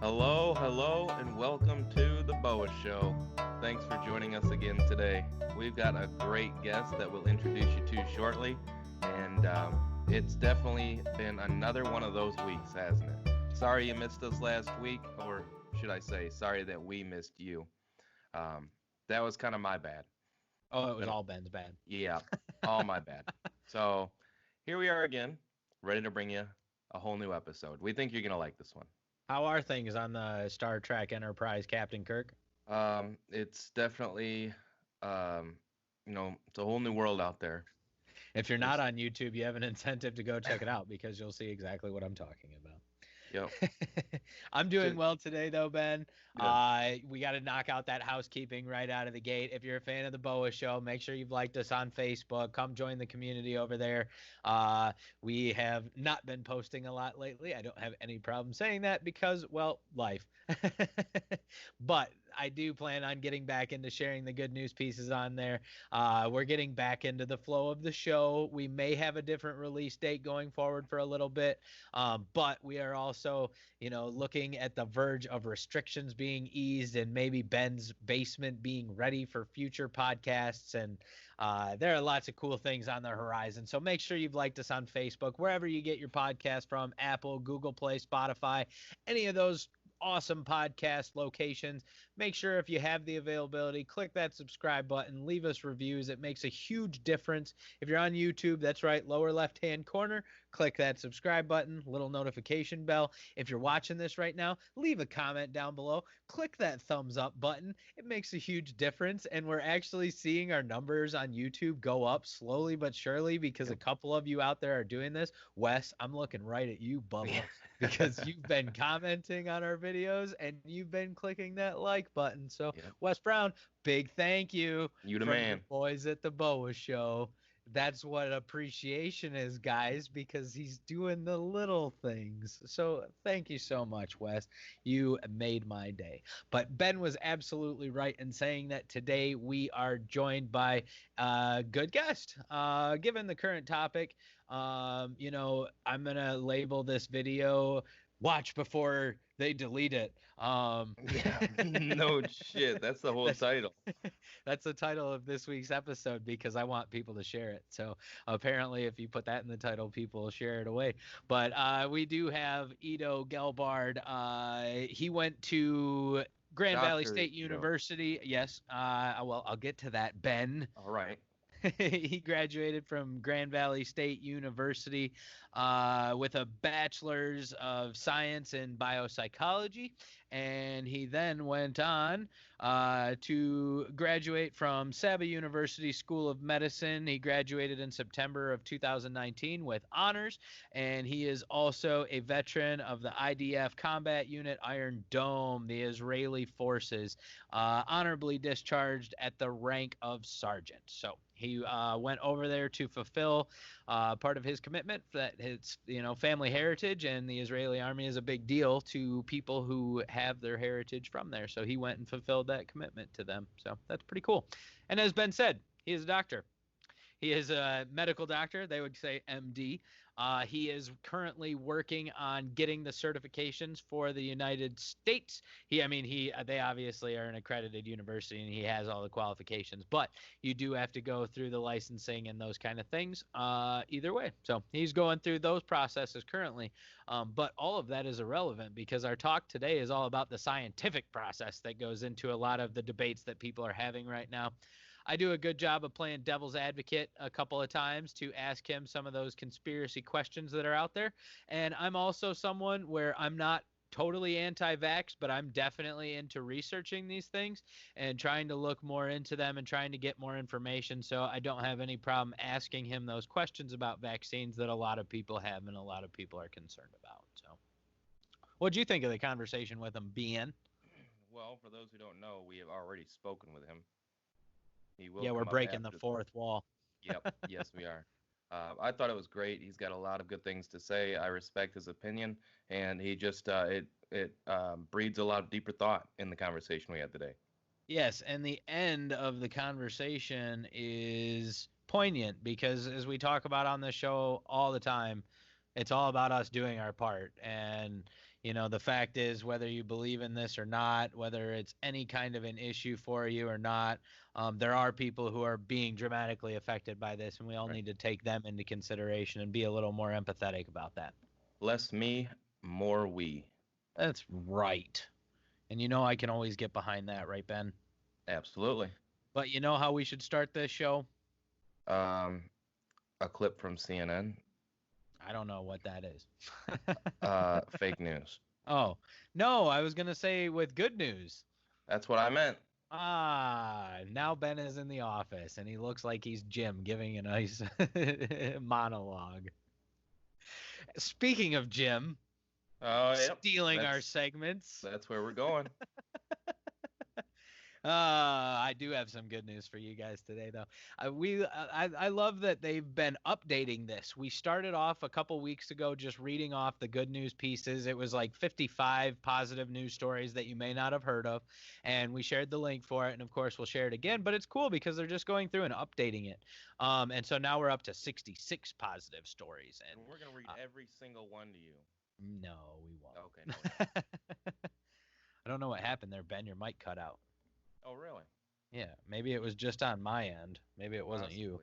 Hello, and welcome to the BOWA Show. Thanks for joining us again today. We've got a great guest that we'll introduce you to shortly, and it's definitely been another one of those weeks, hasn't it? Sorry you missed us last week, or should I say, sorry that we missed you. Um, that was kind of my bad. Oh, it was Been- all Ben's bad. Yeah, all my bad. So here we are again, ready to bring you a whole new episode. We think you're going to like this one. How are things on the Star Trek Enterprise, Captain Kirk? It's definitely, it's a whole new world out there. If you're not There's, on YouTube, you have an incentive to go check it out because you'll see exactly what I'm talking about. yep, I'm doing just well today, though, Ben. good. We got to knock out that housekeeping right out of the gate. If you're a fan of the BOA Show, make sure you've liked us on Facebook. Come join the community over there. We have not been posting a lot lately. I don't have any problem saying that because, well, life. But I do plan on getting back into sharing the good news pieces on there. We're getting back into the flow of the show. We may have a different release date going forward for a little bit, but we are also, looking at the verge of restrictions being eased and maybe Ben's basement being ready for future podcasts. And there are lots of cool things on the horizon. So make sure you've liked us on Facebook, wherever you get your podcast from, Apple, Google Play, Spotify, any of those awesome podcast locations. Make sure if you have the availability, click that subscribe button, leave us reviews. It makes a huge difference. If you're on YouTube, that's right, lower left-hand corner, click that subscribe button, little notification bell. If you're watching this right now, leave a comment down below, click that thumbs up button. It makes a huge difference, and we're actually seeing our numbers on YouTube go up slowly but surely because a couple of you out there are doing this. Wes, I'm looking right at you, Bubba, because you've been commenting on our videos and you've been clicking that like button. So, Yep. Wes Brown, big thank you You the from the man. boys at the BOA Show. That's what appreciation is, guys, because he's doing the little things. So thank you so much, Wes. You made my day. But Ben was absolutely right in saying that today we are joined by a good guest. Given the current topic, I'm going to label this video "Watch Before They Delete It." Yeah, no shit. That's the whole That's title. that's the title of this week's episode because I want people to share it. So apparently, if you put that in the title, people will share it away. But we do have Edo Gelbard. He went to Grand Valley Doctor State Edo. University. Yes. Well, I'll get to that, Ben. All right. He graduated from Grand Valley State University with a bachelor's of science in biopsychology, and he then went on to graduate from Saba University School of Medicine. He graduated in September of 2019 with honors, and he is also a veteran of the IDF Combat Unit Iron Dome, the Israeli forces, honorably discharged at the rank of sergeant. So he went over there to fulfill part of his commitment that his, family heritage, and the Israeli army is a big deal to people who have their heritage from there. So he went and fulfilled that commitment to them. So that's pretty cool. And as Ben said, he is a doctor. He is a medical doctor. They would say MD. He is currently working on getting the certifications for the United States. They obviously are an accredited university and he has all the qualifications, but you do have to go through the licensing and those kind of things either way. So he's going through those processes currently. But all of that is irrelevant because our talk today is all about the scientific process that goes into a lot of the debates that people are having right now. I do a good job of playing devil's advocate a couple of times to ask him some of those conspiracy questions that are out there. And I'm also someone where I'm not totally anti-vax, but I'm definitely into researching these things and trying to look more into them and trying to get more information. So I don't have any problem asking him those questions about vaccines that a lot of people have and a lot of people are concerned about. So what'd you think of the conversation with him, Ben? Well, for those who don't know, we have already spoken with him. He will Yeah, we're come up breaking the after. fourth wall. Yep. Yes, we are. I thought it was great. He's got a lot of good things to say. I respect his opinion, and he just it breeds a lot of deeper thought in the conversation we had today. Yes, and the end of the conversation is poignant because as we talk about on the show all the time, It's all about us doing our part. And, the fact is, whether you believe in this or not, whether it's any kind of an issue for you or not, there are people who are being dramatically affected by this, and we all Right. need to take them into consideration and be a little more empathetic about that. Less me, more we. That's right. And I can always get behind that, right, Ben? Absolutely. But you know how we should start this show? Um, a clip from CNN. I don't know what that is. Fake news. Oh, no, I was going to say with good news. That's what I meant. Now Ben is in the office and he looks like he's Jim giving a nice monologue. Speaking of Jim, Oh, yep. stealing our That's segments. that's where we're going. I do have some good news for you guys today, though. I love that they've been updating this. We started off a couple weeks ago just reading off the good news pieces. It was like 55 positive news stories that you may not have heard of, and we shared the link for it. And of course, we'll share it again. But it's cool because they're just going through and updating it. And so now we're up to 66 positive stories. And we're gonna read every single one to you. No, we won't. Okay. No, I don't know what happened there, Ben. Your mic cut out. oh, really? Yeah, maybe it was just on my end. Maybe it wasn't you.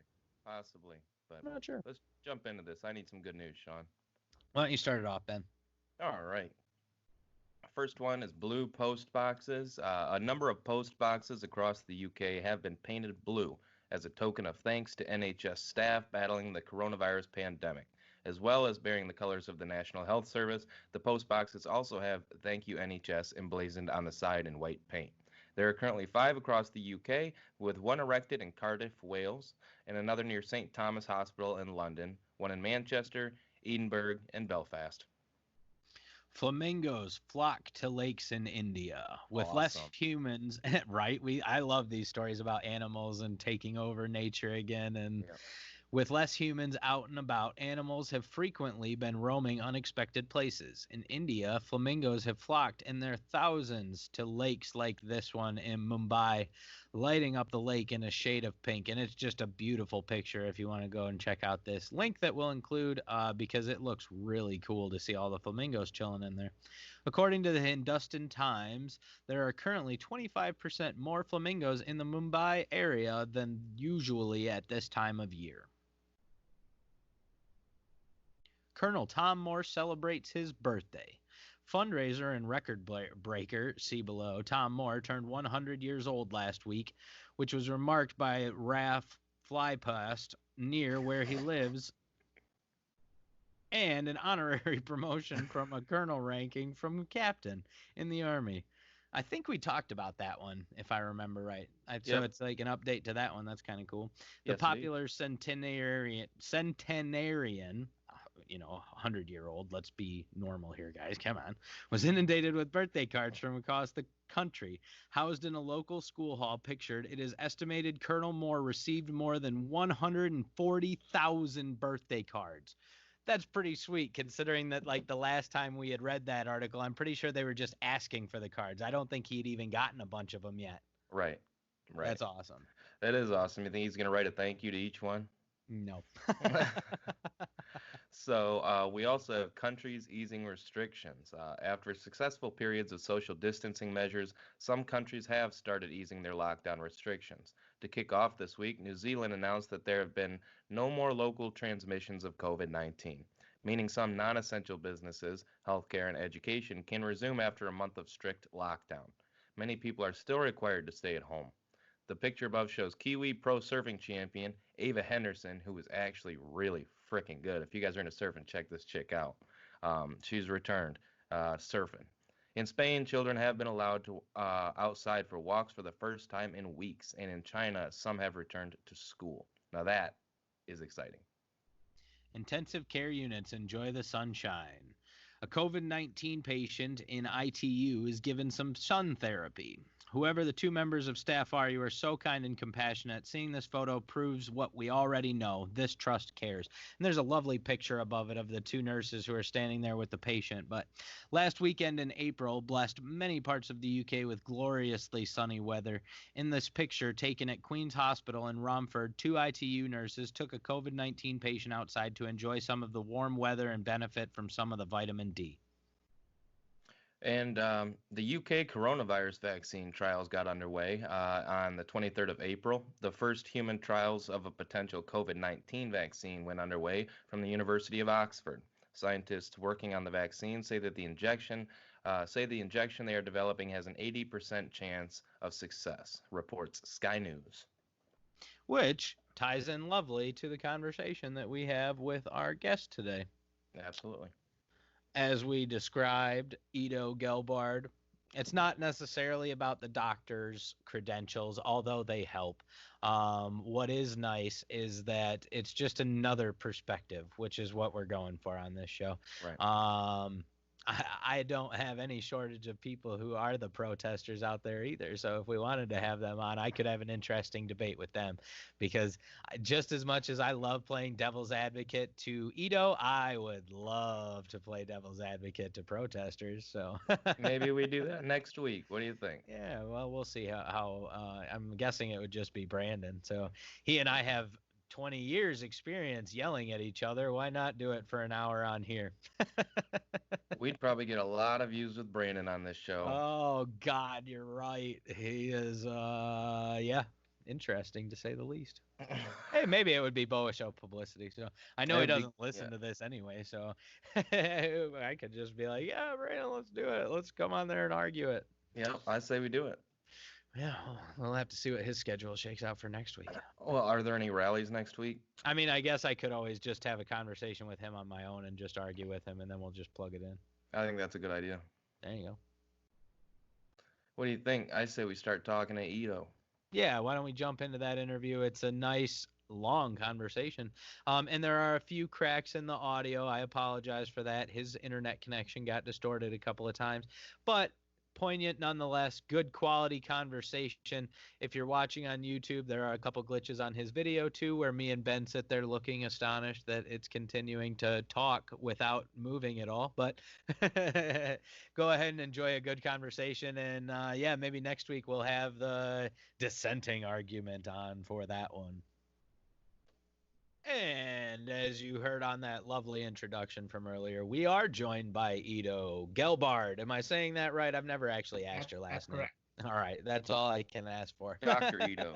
Possibly. But I'm not sure. let's jump into this. I need some good news, Sean. Why don't you start it off, Ben? All right. First one is blue post boxes. A number of post boxes across the UK have been painted blue as a token of thanks to NHS staff battling the coronavirus pandemic. As well as bearing the colors of the National Health Service, the post boxes also have "Thank you NHS" emblazoned on the side in white paint. There are currently 5 across the UK, with one erected in Cardiff, Wales, and another near St Thomas Hospital in London, one in Manchester, Edinburgh, and Belfast. Flamingos flock to lakes in India with less Awesome. humans, right? I love these stories about animals and taking over nature again. And Yep. with less humans out and about, animals have frequently been roaming unexpected places. In India, flamingos have flocked in their thousands to lakes like this one in Mumbai, lighting up the lake in a shade of pink. And it's just a beautiful picture if you want to go and check out this link that we'll include because it looks really cool to see all the flamingos chilling in there. According to the Hindustan Times, there are currently 25% more flamingos in the Mumbai area than usually at this time of year. Colonel Tom Moore celebrates his birthday. Fundraiser and record breaker, see below, Tom Moore turned 100 years old last week, which was remarked by RAF flypast near where he lives, and an honorary promotion from a colonel ranking from captain in the Army. I think we talked about that one, if I remember right. So Yep. it's like an update to that one. That's kind of cool. The Yes, indeed. popular centenarian, 100-year-old, let's be normal here, guys, come on, was inundated with birthday cards from across the country. Housed in a local school hall pictured, it is estimated Colonel Moore received more than 140,000 birthday cards. That's pretty sweet considering that, like, the last time we had read that article, I'm pretty sure they were just asking for the cards. I don't think he'd even gotten a bunch of them yet. Right. Right. That's awesome. That is awesome. You think he's going to write a thank you to each one? No. So we also have countries easing restrictions. After successful periods of social distancing measures, some countries have started easing their lockdown restrictions. To kick off this week, New Zealand announced that there have been no more local transmissions of COVID-19, meaning some non-essential businesses, healthcare, and education can resume after a month of strict lockdown. Many people are still required to stay at home. The picture above shows Kiwi pro surfing champion Ava Henderson, who is actually really freaking good. If you guys are into surfing, check this chick out. She's returned surfing. In Spain, children have been allowed to outside for walks for the first time in weeks, and in China, some have returned to school. Now that is exciting. Intensive care units enjoy the sunshine. A COVID-19 patient in ITU is given some sun therapy. Whoever the two members of staff are, you are so kind and compassionate. Seeing this photo proves what we already know. This trust cares. And there's a lovely picture above it of the two nurses who are standing there with the patient. But last weekend in April blessed many parts of the UK with gloriously sunny weather. In this picture taken at Queen's Hospital in Romford, two ITU nurses took a COVID-19 patient outside to enjoy some of the warm weather and benefit from some of the vitamin D. And the UK coronavirus vaccine trials got underway on the 23rd of April. The first human trials of a potential COVID-19 vaccine went underway from the University of Oxford. Scientists working on the vaccine say that the injection they are developing has an 80% chance of success, reports Sky News. Which ties in lovely to the conversation that we have with our guest today. Absolutely. As we described, Edo Delbard, it's not necessarily about the doctor's credentials, although they help. What is nice is that it's just another perspective, which is what we're going for on this show. Right. I don't have any shortage of people who are the protesters out there either. So if we wanted to have them on, I could have an interesting debate with them, because just as much as I love playing devil's advocate to Edo, I would love to play devil's advocate to protesters. So maybe we do that next week. What do you think? Yeah, well, we'll see how I'm guessing it would just be Brandon. So he and I have 20 years experience yelling at each other. Why not do it for an hour on here? We'd probably get a lot of views with Brandon on this show. Oh God, you're right. He is yeah, interesting to say the least. Hey, maybe it would be BOWA show publicity. So I know he doesn't listen to this anyway, so I could just be like, yeah, Brandon, let's do it. Let's come on there and argue it. Yeah, I say we do it. Yeah, we'll have to see what his schedule shakes out for next week. Well, are there any rallies next week? I mean, I guess I could always just have a conversation with him on my own and just argue with him, and then we'll just plug it in. I think that's a good idea. There you go. What do you think? I say we start talking to Edo. Yeah, why don't we jump into that interview? It's a nice, long conversation. And there are a few cracks in the audio. I apologize for that. His internet connection got distorted a couple of times, but poignant nonetheless. Good quality conversation. If you're watching on YouTube, there are a couple glitches on his video too, where me and Ben sit there looking astonished that it's continuing to talk without moving at all. But go ahead and enjoy a good conversation. And yeah, maybe next week we'll have the dissenting argument on for that one. And as you heard on that lovely introduction from earlier, we are joined by Edo Delbard. Am I saying that right? I've never actually asked your last name. Correct. All right, that's all I can ask for. Dr. Edo.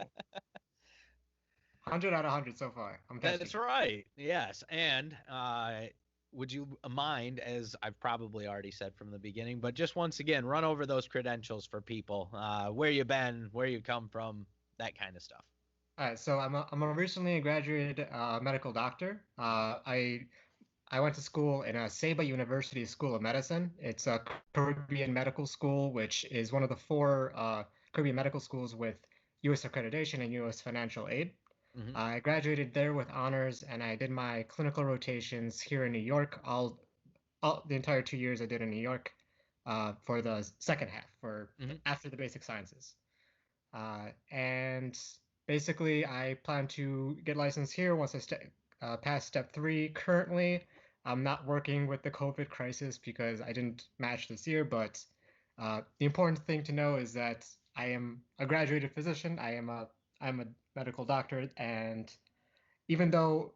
100 out of 100 so far. That's right. Yes. And would you mind, as I've probably already said from the beginning, but just once again, run over those credentials for people, where you been, where you come from, that kind of stuff. All right, so I'm a recently graduated medical doctor. I went to school in Seba University School of Medicine. It's a Caribbean medical school, which is one of the 4 Caribbean medical schools with U.S. accreditation and U.S. financial aid. Mm-hmm. I graduated there with honors, and I did my clinical rotations here in New York. The entire 2 years I did in New York for the second half, after the basic sciences. And basically, I plan to get licensed here once I pass step 3. Currently, I'm not working with the COVID crisis because I didn't match this year, but the important thing to know is that I am a graduated physician. I'm a medical doctor, and even though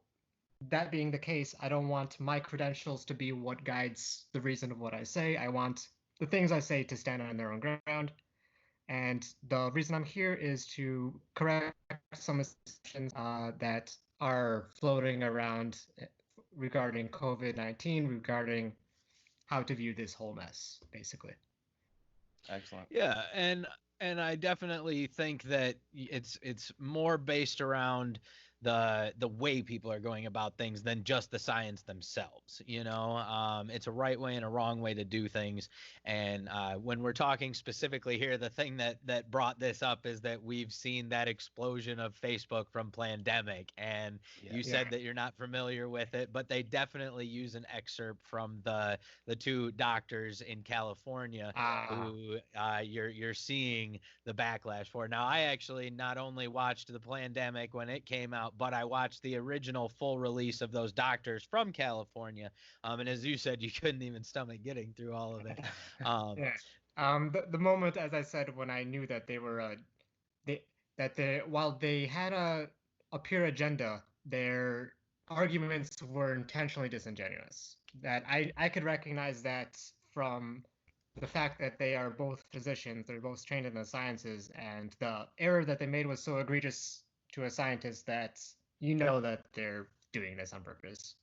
that being the case, I don't want my credentials to be what guides the reason of what I say. I want the things I say to stand on their own ground. And the reason I'm here is to correct some assumptions that are floating around regarding COVID-19, regarding how to view this whole mess, basically. Excellent. Yeah, and I definitely think that it's more based around the way people are going about things than just the science themselves. It's a right way and a wrong way to do things. And when we're talking specifically here, the thing that brought this up is that we've seen that explosion of Facebook from Plandemic, and you said that you're not familiar with it, but they definitely use an excerpt from the two doctors in California who you're seeing the backlash for. Now, I actually not only watched the Plandemic when it came out, but I watched the original full release of those doctors from California. And as you said, you couldn't even stomach getting through all of it. The moment, as I said, when I knew that they were while they had a pure agenda, their arguments were intentionally disingenuous. That I could recognize that from the fact that they are both physicians, they're both trained in the sciences, and the error that they made was so egregious to a scientist that that they're doing this on purpose.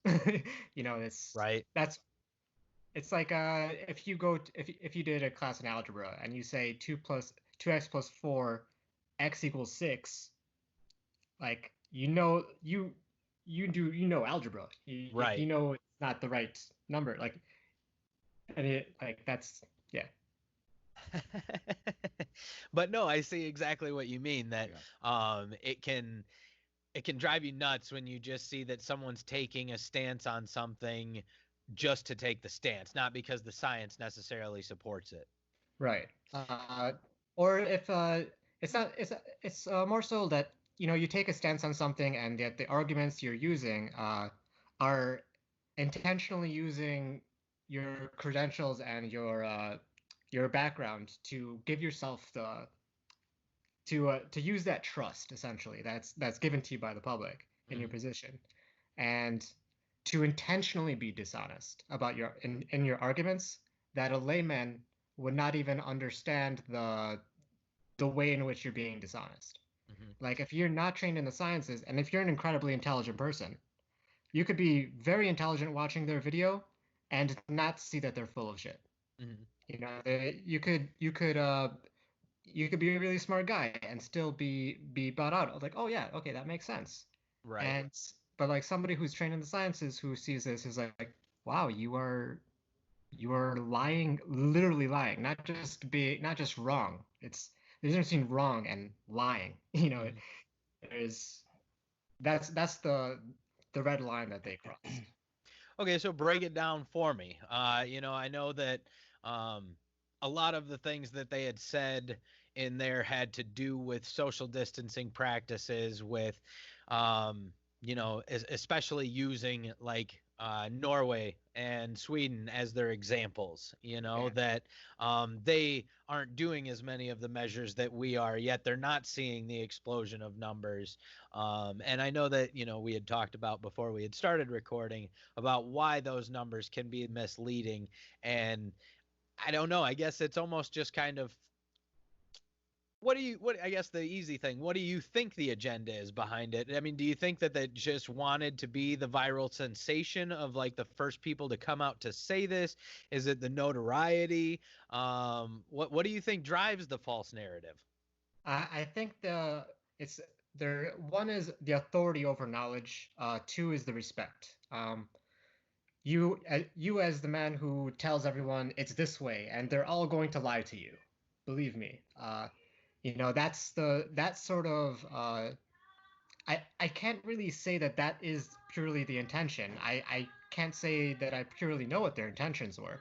It's right. It's like if you did a class in algebra and you say 2x plus 4 x equals 6, like algebra. Right. It's not the right number. That's. But no, I see exactly what you mean, that it can drive you nuts when you just see that someone's taking a stance on something just to take the stance, not because the science necessarily supports it. Right. Or if it's more so that you take a stance on something and yet the arguments you're using are intentionally using your credentials and your background to give yourself to use that trust, essentially, that's given to you by the public in your position, and to intentionally be dishonest about in your arguments that a layman would not even understand the way in which you're being dishonest. Like, if you're not trained in the sciences, and if you're an incredibly intelligent person, you could be very intelligent watching their video and not see that they're full of shit. You could be a really smart guy and still be bought out. Like, oh yeah, okay, that makes sense. Right. But like somebody who's trained in the sciences who sees this is like, wow, you are lying, literally lying, not just wrong. There's a difference between wrong and lying. That's the red line that they crossed. Okay, so break it down for me. I know that a lot of the things that they had said in there had to do with social distancing practices, with especially using like Norway and Sweden as their examples, that they aren't doing as many of the measures that we are, yet they're not seeing the explosion of numbers. And I know that, we had talked about before we had started recording about why those numbers can be misleading. And I don't know, I guess it's almost just kind of, I guess the easy thing, what do you think the agenda is behind it? I mean, do you think that they just wanted to be the viral sensation of like the first people to come out to say this? Is it the notoriety? What do you think drives the false narrative? I think one is the authority over knowledge. Two is the respect. You as the man who tells everyone it's this way, and they're all going to lie to you. Believe me. That sort of I can't really say that is purely the intention. I can't say that I purely know what their intentions were,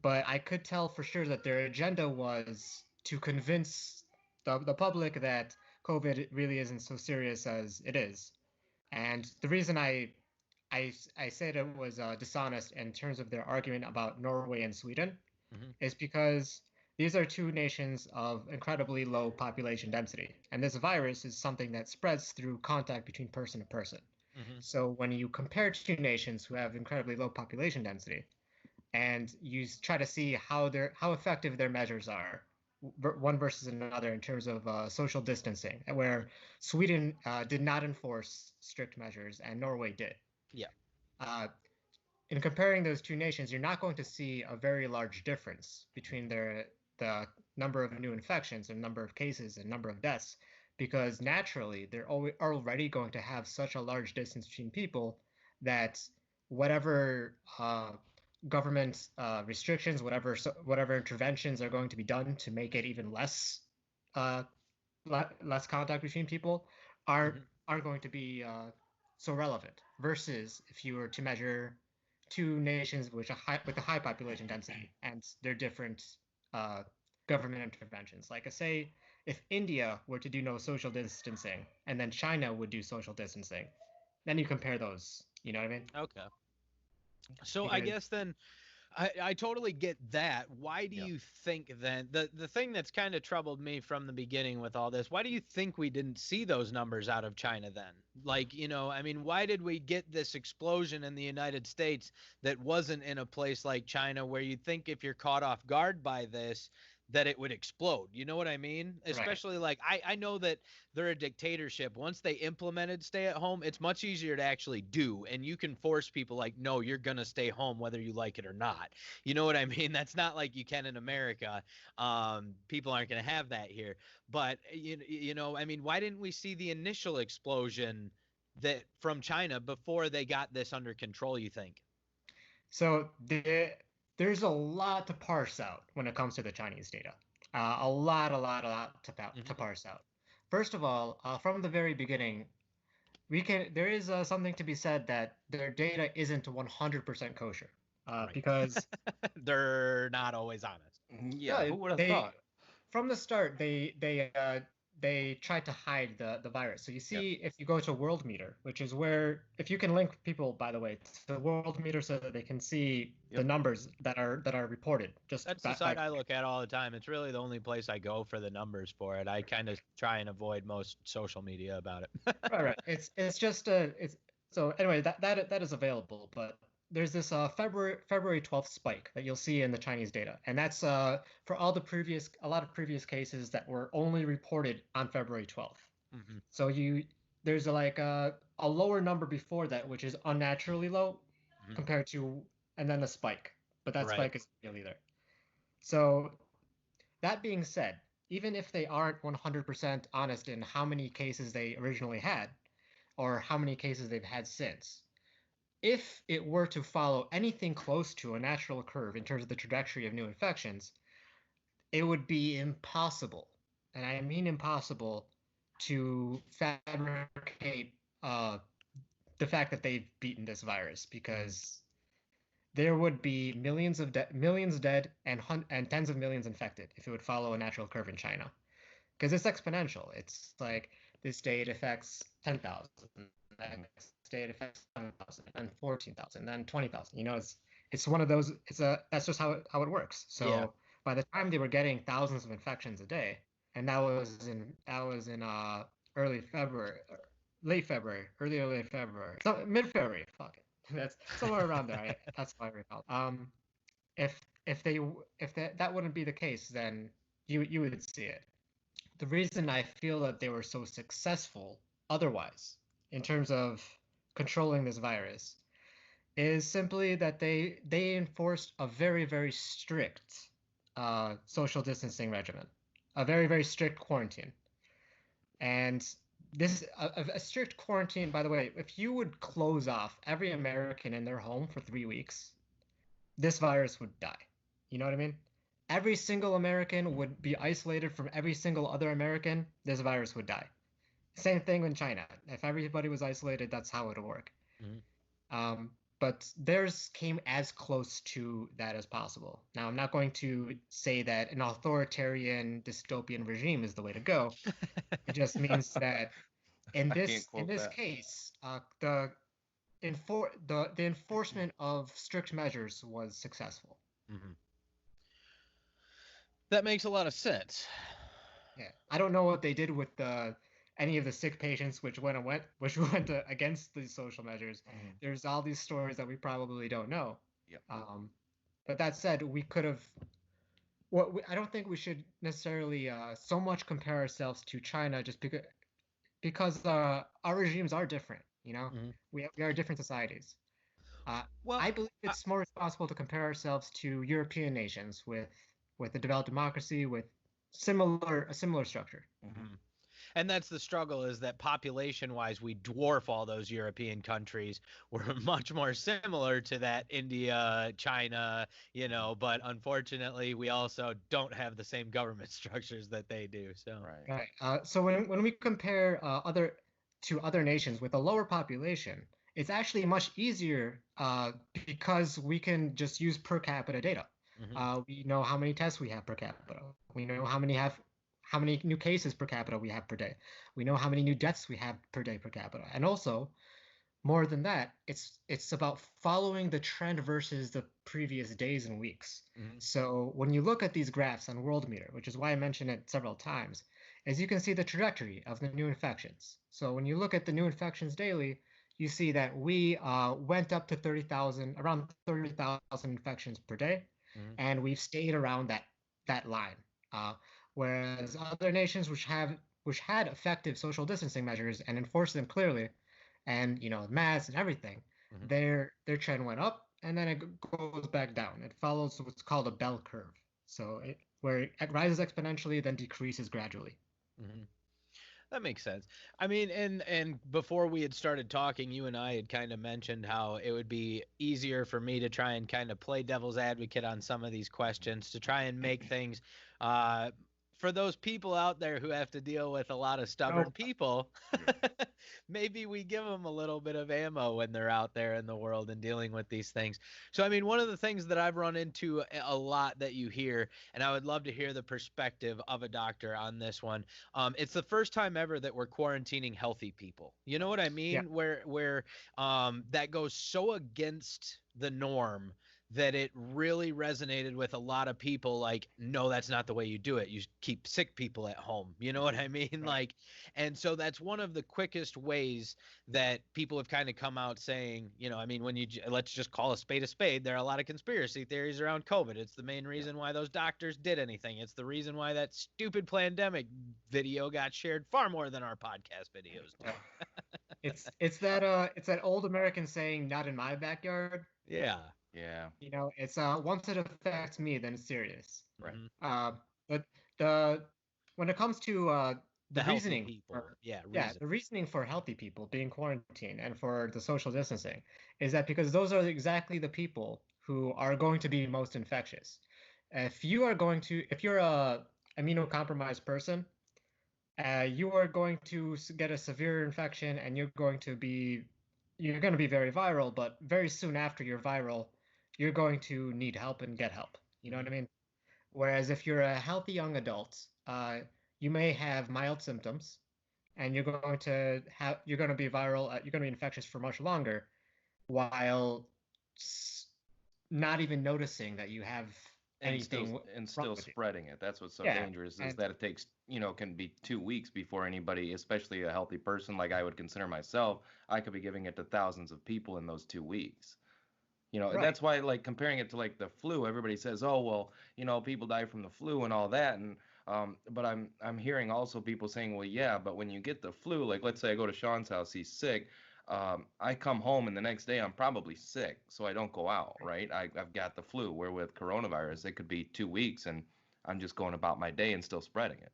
but I could tell for sure that their agenda was to convince the public that COVID really isn't so serious as it is. And the reason I said it was dishonest in terms of their argument about Norway and Sweden is because these are two nations of incredibly low population density, and this virus is something that spreads through contact between person to person. So when you compare two nations who have incredibly low population density, and you try to see how effective their measures are, one versus another in terms of social distancing, where Sweden did not enforce strict measures and Norway did. Yeah. In comparing those two nations, you're not going to see a very large difference between the number of new infections and number of cases and number of deaths, because naturally they're already going to have such a large distance between people that whatever government restrictions, whatever interventions are going to be done to make it even less less contact between people aren't going to be so relevant. Versus if you were to measure two nations with a high population density and their different government interventions. Like, say, if India were to do no social distancing and then China would do social distancing, then you compare those. You know what I mean? Okay. So I guess then I totally get that. Why do you think then the thing that's kind of troubled me from the beginning with all this, why do you think we didn't see those numbers out of China then? Like, I mean, why did we get this explosion in the United States that wasn't in a place like China where you'd think if you're caught off guard by this, that it would explode? You know what I mean? Especially like I know that they're a dictatorship. Once they implemented stay at home, it's much easier to actually do. And you can force people like, no, you're going to stay home whether you like it or not. You know what I mean? That's not like you can in America. People aren't going to have that here. But, I mean, why didn't we see the initial explosion that from China before they got this under control, you think? So there's a lot to parse out when it comes to the Chinese data. A lot to parse out. First of all, from the very beginning, there is something to be said that their data isn't 100% kosher, because they're not always honest. Yeah, who would have thought? From the start, they tried to hide the virus. So you see, if you go to Worldmeter, which is where, if you can link people, by the way, to Worldmeter so that they can see the numbers that are reported. That's the site I look at all the time. It's really the only place I go for the numbers for it. I kind of try and avoid most social media about it. right. It's just so anyway, that is available, but there's this February 12th spike that you'll see in the Chinese data, and that's for a lot of previous cases that were only reported on February 12th. So there's a lower number before that, which is unnaturally low compared to, and then the spike, but that spike isn't really there. So that being said, even if they aren't 100% honest in how many cases they originally had or how many cases they've had since, if it were to follow anything close to a natural curve in terms of the trajectory of new infections, it would be impossible, and I mean impossible, to fabricate the fact that they've beaten this virus, because there would be millions dead and tens of millions infected if it would follow a natural curve in China, because it's exponential. It's like this day it affects 10,000. Next day it affects 7,000, then 14,000, then 20,000. It's one of those. That's just how it works. So by the time they were getting thousands of infections a day, and that was in early February, late February, so mid-February. Fuck it, that's somewhere around there. That's what I recall. If that wouldn't be the case, then you would see it. The reason I feel that they were so successful otherwise, in terms of controlling this virus, is simply that they enforced a very, very strict social distancing regimen, a very, very strict quarantine. And this a strict quarantine, by the way, if you would close off every American in their home for 3 weeks, this virus would die. You know what I mean? Every single American would be isolated from every single other American, this virus would die. Same thing in China. If everybody was isolated, that's how it would work. But theirs came as close to that as possible. Now, I'm not going to say that an authoritarian dystopian regime is the way to go. It just means that in this case, the enforcement of strict measures was successful. That makes a lot of sense. Yeah, I don't know what they did with any of the sick patients which went against these social measures. There's all these stories that we probably don't know. But that said, we could have. I don't think we should necessarily so much compare ourselves to China, just because our regimes are different. We are different societies. I believe it's more responsible to compare ourselves to European nations with a developed democracy with a similar structure. And that's the struggle, is that population-wise, we dwarf all those European countries. We're much more similar to that India, China, but unfortunately, we also don't have the same government structures that they do. So, Right. Right. So when we compare other nations with a lower population, it's actually much easier because we can just use per capita data. mhm. We know how many tests we have per capita. We know how many new cases per capita we have per day. We know how many new deaths we have per day per capita. And also, more than that, it's about following the trend versus the previous days and weeks. Mhm. So when you look at these graphs on Worldometer, which is why I mentioned it several times, as you can see the trajectory of the new infections. So when you look at the new infections daily, you see that we went up to 30,000, around 30,000 infections per day, Mhm. and we've stayed around that line. Uh, Whereas other nations which had effective social distancing measures and enforced them clearly, and masks and everything, Mhm. their trend went up and then it goes back down. It follows what's called a bell curve. So where it rises exponentially, then decreases gradually. Mhm. That makes sense. I mean, and before we had started talking, you and I had kind of mentioned how it would be easier for me to try and kind of play devil's advocate on some of these questions, to try and make things uh for those people out there who have to deal with a lot of stubborn No, people. Maybe we give them a little bit of ammo when they're out there in the world and dealing with these things. So I mean, one of the things that I've run into a lot that you hear, and I would love to hear the perspective of a doctor on this one. It's the first time ever that we're quarantining healthy people. You know what I yeah, mean? Where that goes so against the norm that it really resonated with a lot of people. Like, no, that's not the way you do it. You keep sick people at home. You know what I mean? right. Like, and so that's one of the quickest ways that people have kind of come out saying, I mean, when let's just call a spade a spade, there are a lot of conspiracy theories around COVID. It's the main Yeah. reason why those doctors did anything. It's the reason why that stupid pandemic video got shared far more than our podcast videos Uh, did. it's that old American saying, "Not in my backyard." Yeah. Yeah. It's once it affects me, then it's serious. Right. Hmm. But the when it comes to the The healthy reasoning people. for Yeah. yeah, Reason. the reasoning for healthy people being quarantined and for the social distancing is that because those are exactly the people who are going to be most infectious. If you're a immunocompromised person, you are going to get a severe infection and you're going to be very viral, but very soon after you're viral, you're going to need help and get help. You know what Hmm. I mean? Whereas if you're a healthy young adult, you may have mild symptoms, and you're going to be viral, you're going to be infectious for much longer, while s- not even noticing that you have And still anything and wrong still with you. spreading it. That's what's so Yeah, dangerous is and that it takes, can be 2 weeks before anybody, especially a healthy person like I would consider myself, I could be giving it to thousands of people in those 2 weeks. right. That's why, like, comparing it to like the flu, everybody says, oh well, people die from the flu and all that, and but I'm hearing also people saying, well, yeah, but when you get the flu, like let's say I go to Sean's house, he's sick, I come home and the next day I'm probably sick, so I don't go out, right? I've got the flu. Where with coronavirus, it could be 2 weeks and I'm just going about my day and still spreading it.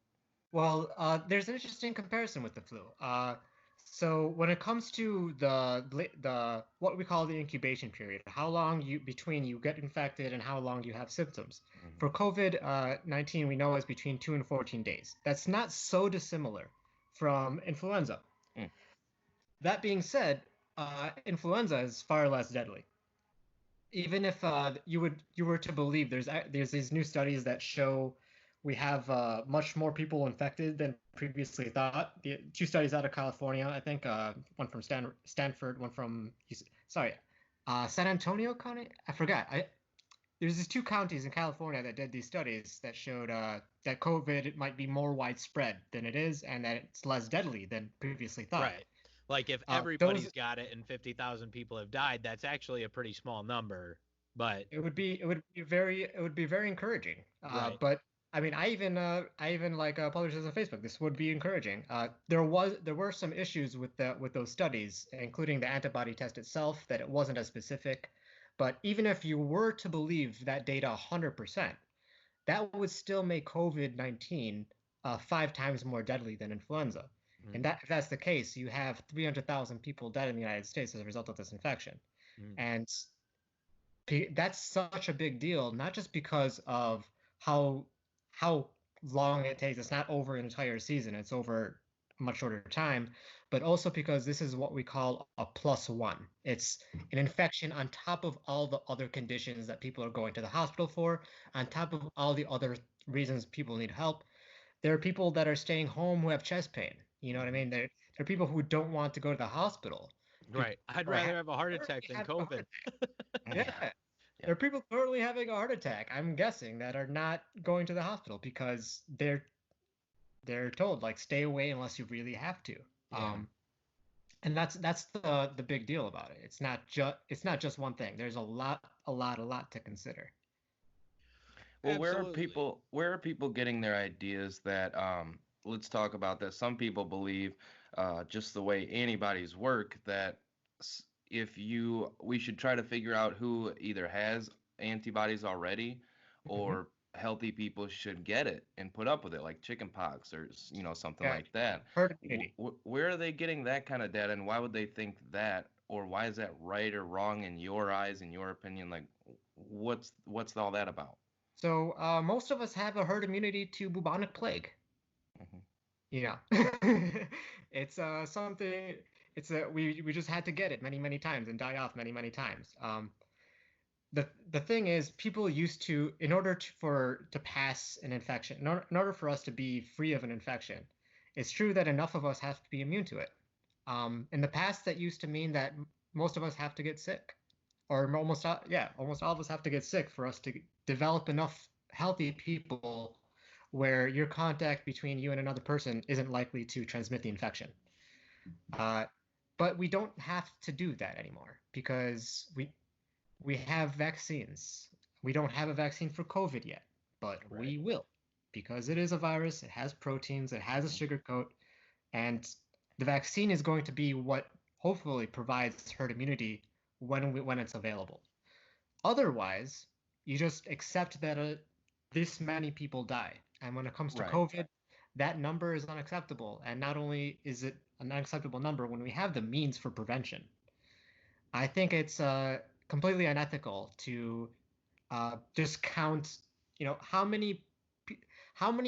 Well, there's an interesting comparison with the flu. So when it comes to the what we call the incubation period, how long you between you get infected and how long you have symptoms. Hmm. For COVID-19, we know is between 2 and 14 days. That's not so dissimilar from influenza. Mm. That being said, influenza is far less deadly. Even if you were to believe there's these new studies that show we have much more people infected than previously thought. The two studies out of California, I think, one from Stanford, one from sorry, San Antonio County. I forgot. There's these two counties in California that did these studies that showed that COVID might be more widespread than it is, and that it's less deadly than previously thought. Right. Like if Those everybody's got it and 50,000 people have died, that's actually a pretty small number. But it would be very encouraging. right. But I mean, I even like published this on Facebook. This would be encouraging. There were some issues with those studies, including the antibody test itself, that it wasn't as specific. But even if you were to believe that data 100%, that would still make COVID-19 5 times more deadly than influenza. And if that's the case, you have 300,000 people dead in the United States as a result of this infection. And that's such a big deal, not just because of how long it takes. It's not over an entire season, it's over a much shorter time, but also because this is what we call a +1. It's an infection on top of all the other conditions that people are going to the hospital for, on top of all the other reasons people need help. There are people that are staying home who have chest pain. You know what I mean? There are people who don't want to go to the hospital. Right. I'd rather have a heart attack than COVID. Yeah. There are people currently having a heart attack, I'm guessing, that are not going to the hospital because they're told, like, stay away unless you really have to. And that's the big deal about it. It's not just one thing. There's a lot to consider. Well, where are people getting their ideas that let's talk about that. Some people believe just the way antibodies work that we should try to figure out who either has antibodies already or healthy people should get it and put up with it, like chickenpox or something like that. Herd immunity. Where are they getting that kind of data, and why would they think that, or why is that right or wrong in your eyes, in your opinion? Like, what's all that about? So most of us have a herd immunity to bubonic plague. Yeah, it's something. We just had to get it many times and die off many times. The thing is, people used to, in order to pass an infection, in order for us to be free of an infection, it's true that enough of us have to be immune to it. In the past, that used to mean that most of us have to get sick, or almost all of us have to get sick for us to develop enough healthy people where your contact between you and another person isn't likely to transmit the infection. But we don't have to do that anymore because we have vaccines. We don't have a vaccine for COVID yet, but we will, because it is a virus, it has proteins, it has a sugar coat, and the vaccine is going to be what hopefully provides herd immunity when it's available. Otherwise, you just accept that this many people die. And when it comes to COVID, that number is unacceptable. And not only is it an unacceptable number when we have the means for prevention, I think it's completely unethical to just count, how many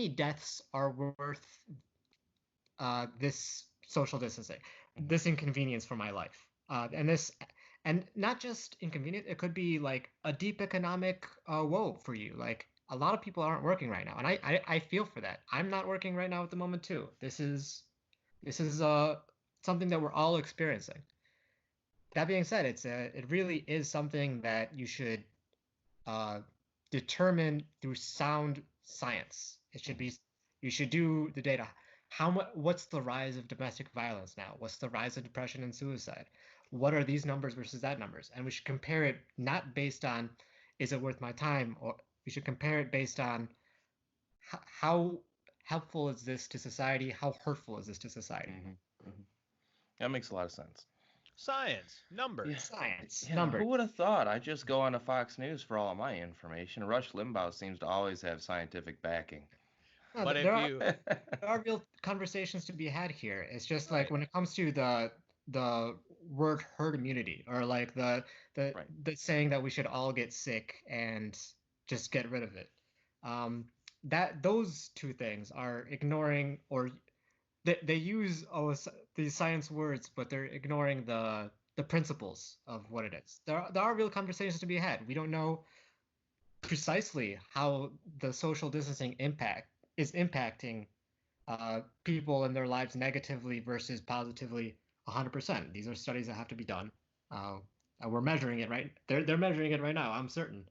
deaths are worth this social distancing, this inconvenience for my life, and not just inconvenient. It could be like a deep economic woe for you. Like, a lot of people aren't working right now, and I feel for that. I'm not working right now at the moment too. This is something that we're all experiencing. That being said, it really is something that you should determine through sound science. You should do the data. What's the rise of domestic violence now? What's the rise of depression and suicide? What are these numbers versus that numbers? And we should compare it not based on, is it worth my time? Or we should compare it based on how helpful is this to society? How hurtful is this to society? That makes a lot of sense. Science, numbers. Yeah. Science, yeah, numbers. Who would have thought? I just go on to Fox News for all of my information. Rush Limbaugh seems to always have scientific backing. No, But there are real conversations to be had here. It's just like when it comes to the word herd immunity, or like the saying that we should all get sick and just get rid of it. That those two things are ignoring, or they use these science words, but they're ignoring the principles of what it is. There are real conversations to be had. We don't know precisely how the social distancing is impacting people in their lives negatively versus positively 100%. These are studies that have to be done. We're measuring it, right? They're measuring it right now, I'm certain.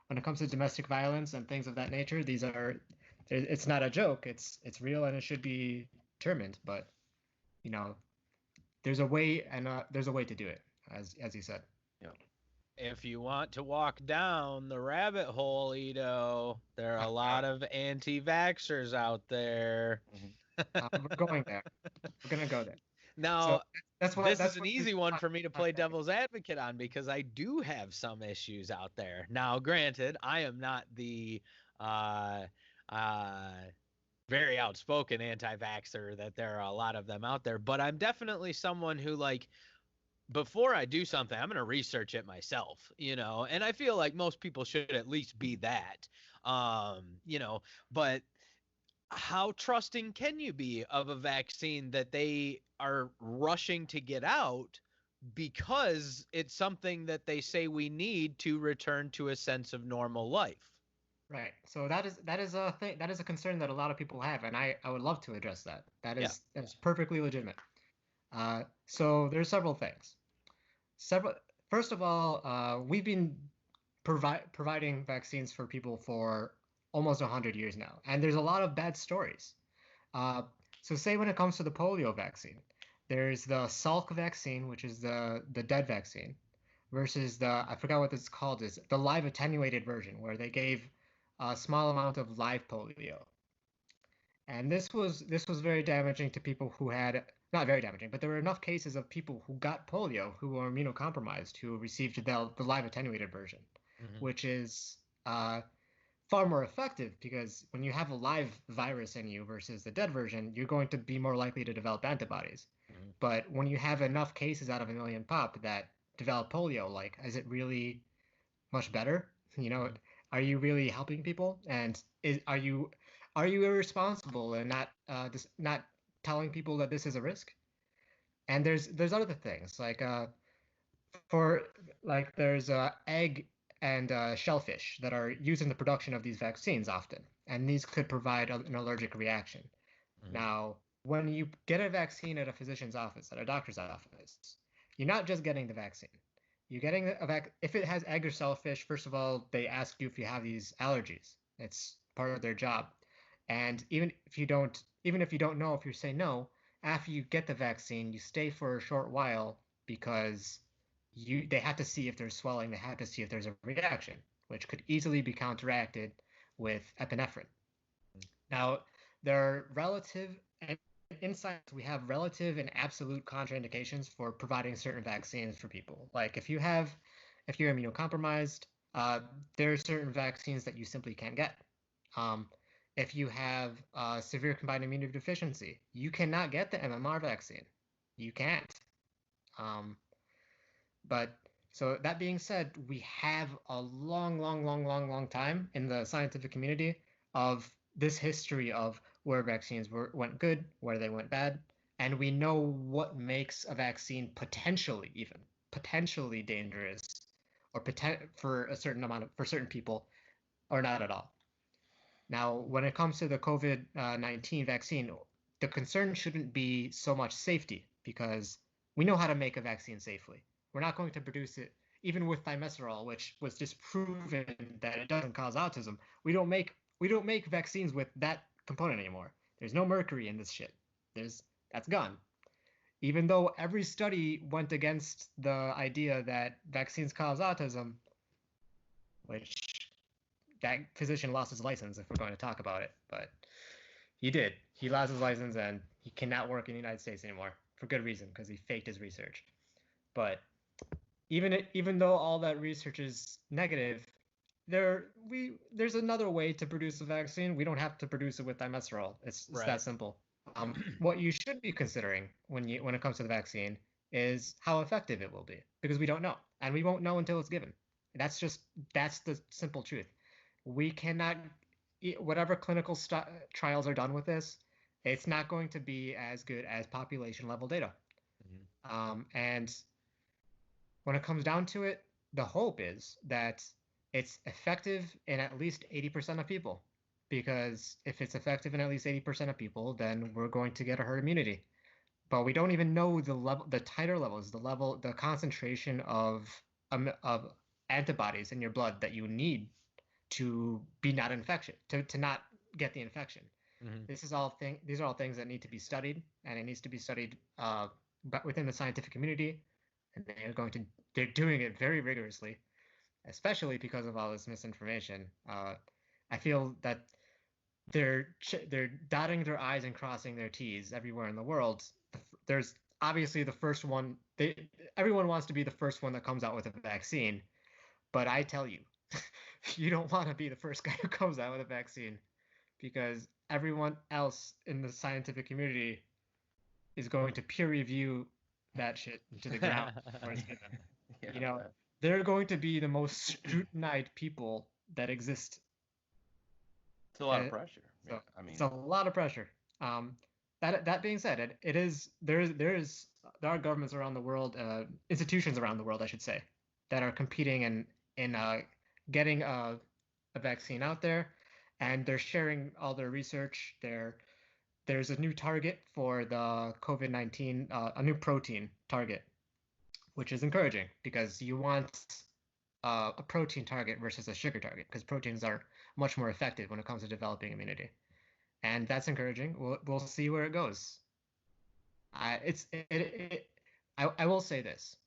When it comes to domestic violence and things of that nature, it's not a joke. It's real, and it should be determined. But there's a way, and there's a way to do it, as you said. Yeah. If you want to walk down the rabbit hole, Edo, there are a lot of anti-vaxxers out there. We're going there. We're gonna go there. Now, this is an easy one for me to play devil's advocate on, because I do have some issues out there. Now, granted, I am not the very outspoken anti-vaxxer that there are a lot of them out there, but I'm definitely someone who, like, before I do something, I'm going to research it myself, and I feel like most people should at least be that, but how trusting can you be of a vaccine that they are rushing to get out because it's something that they say we need to return to a sense of normal life? Right. So that is a thing, that is a concern that a lot of people have, and I would love to address that. Yeah. That's perfectly legitimate. So there's several things. First of all, we've been providing vaccines for people for almost 100 years now, and there's a lot of bad stories. So say when it comes to the polio vaccine, there's the Salk vaccine, which is the dead vaccine, versus I forgot what it's called, is the live attenuated version, where they gave a small amount of live polio. And this was very damaging to people who had, not very damaging, but there were enough cases of people who got polio who were immunocompromised who received the live attenuated version, which is far more effective, because when you have a live virus in you versus the dead version, you're going to be more likely to develop antibodies. But when you have enough cases out of a million pop that develop polio, like, is it really much better? Are you really helping people? And are you irresponsible and not telling people that this is a risk? And there's other things like there's egg and shellfish that are used in the production of these vaccines often, and these could provide an allergic reaction. Now, when you get a vaccine at a physician's office, at a doctor's office, you're not just getting the vaccine. You're getting if it has egg or shellfish. First of all, they ask you if you have these allergies. It's part of their job. And even if you don't know, if you say no, after you get the vaccine, you stay for a short while, because they have to see if there's swelling, they have to see if there's a reaction, which could easily be counteracted with epinephrine. Now, there are in science, we have relative and absolute contraindications for providing certain vaccines for people. Like if you're immunocompromised, there are certain vaccines that you simply can't get. If you have severe combined immunity deficiency, you cannot get the MMR vaccine. You can't. But so that being said, we have a long time in the scientific community of this history of where vaccines went good, where they went bad, and we know what makes a vaccine potentially dangerous, or for certain people, or not at all. Now, when it comes to the COVID-19 vaccine, the concern shouldn't be so much safety, because we know how to make a vaccine safely. We're not going to produce it, even with thimerosal, which was just proven that it doesn't cause autism. We don't make vaccines with that component anymore. There's no mercury in this shit. That's gone. Even though every study went against the idea that vaccines cause autism, which that physician lost his license, if we're going to talk about it. But he did. He lost his license, and he cannot work in the United States anymore, for good reason, because he faked his research. But even though all that research is negative, there's another way to produce a vaccine. We don't have to produce it with thimerosal. It's right. That simple. What you should be considering when it comes to the vaccine is how effective it will be, because we don't know, and we won't know until it's given. That's the simple truth. We cannot, whatever clinical trials are done with this, it's not going to be as good as population level data. And when it comes down to it, the hope is that it's effective in at least 80% of people, because if it's effective in at least 80% of people, then we're going to get a herd immunity. But we don't even know the titer levels, the concentration of antibodies in your blood that you need to be not infectious, to not get the infection. These are all things that need to be studied, and it needs to be studied but within the scientific community, and they're doing it very rigorously, especially because of all this misinformation. I feel that they're dotting their I's and crossing their T's everywhere in the world. There's obviously the first one. Everyone wants to be the first one that comes out with a vaccine, but I tell you, you don't want to be the first guy who comes out with a vaccine, because everyone else in the scientific community is going to peer review that shit into the ground before it's given. Yeah, You know, they're going to be the most scrutinized people that exist. it's a lot of Uh, pressure. So Yeah, I mean, it's a lot of pressure. That being said, there are governments around the world, institutions around the world, I should say, that are competing in getting a vaccine out there, and they're sharing all their research. There's a new target for the COVID-19, a new protein target, which is encouraging because you want a protein target versus a sugar target because proteins are much more effective when it comes to developing immunity, and that's encouraging. We'll see where it goes. I will say this: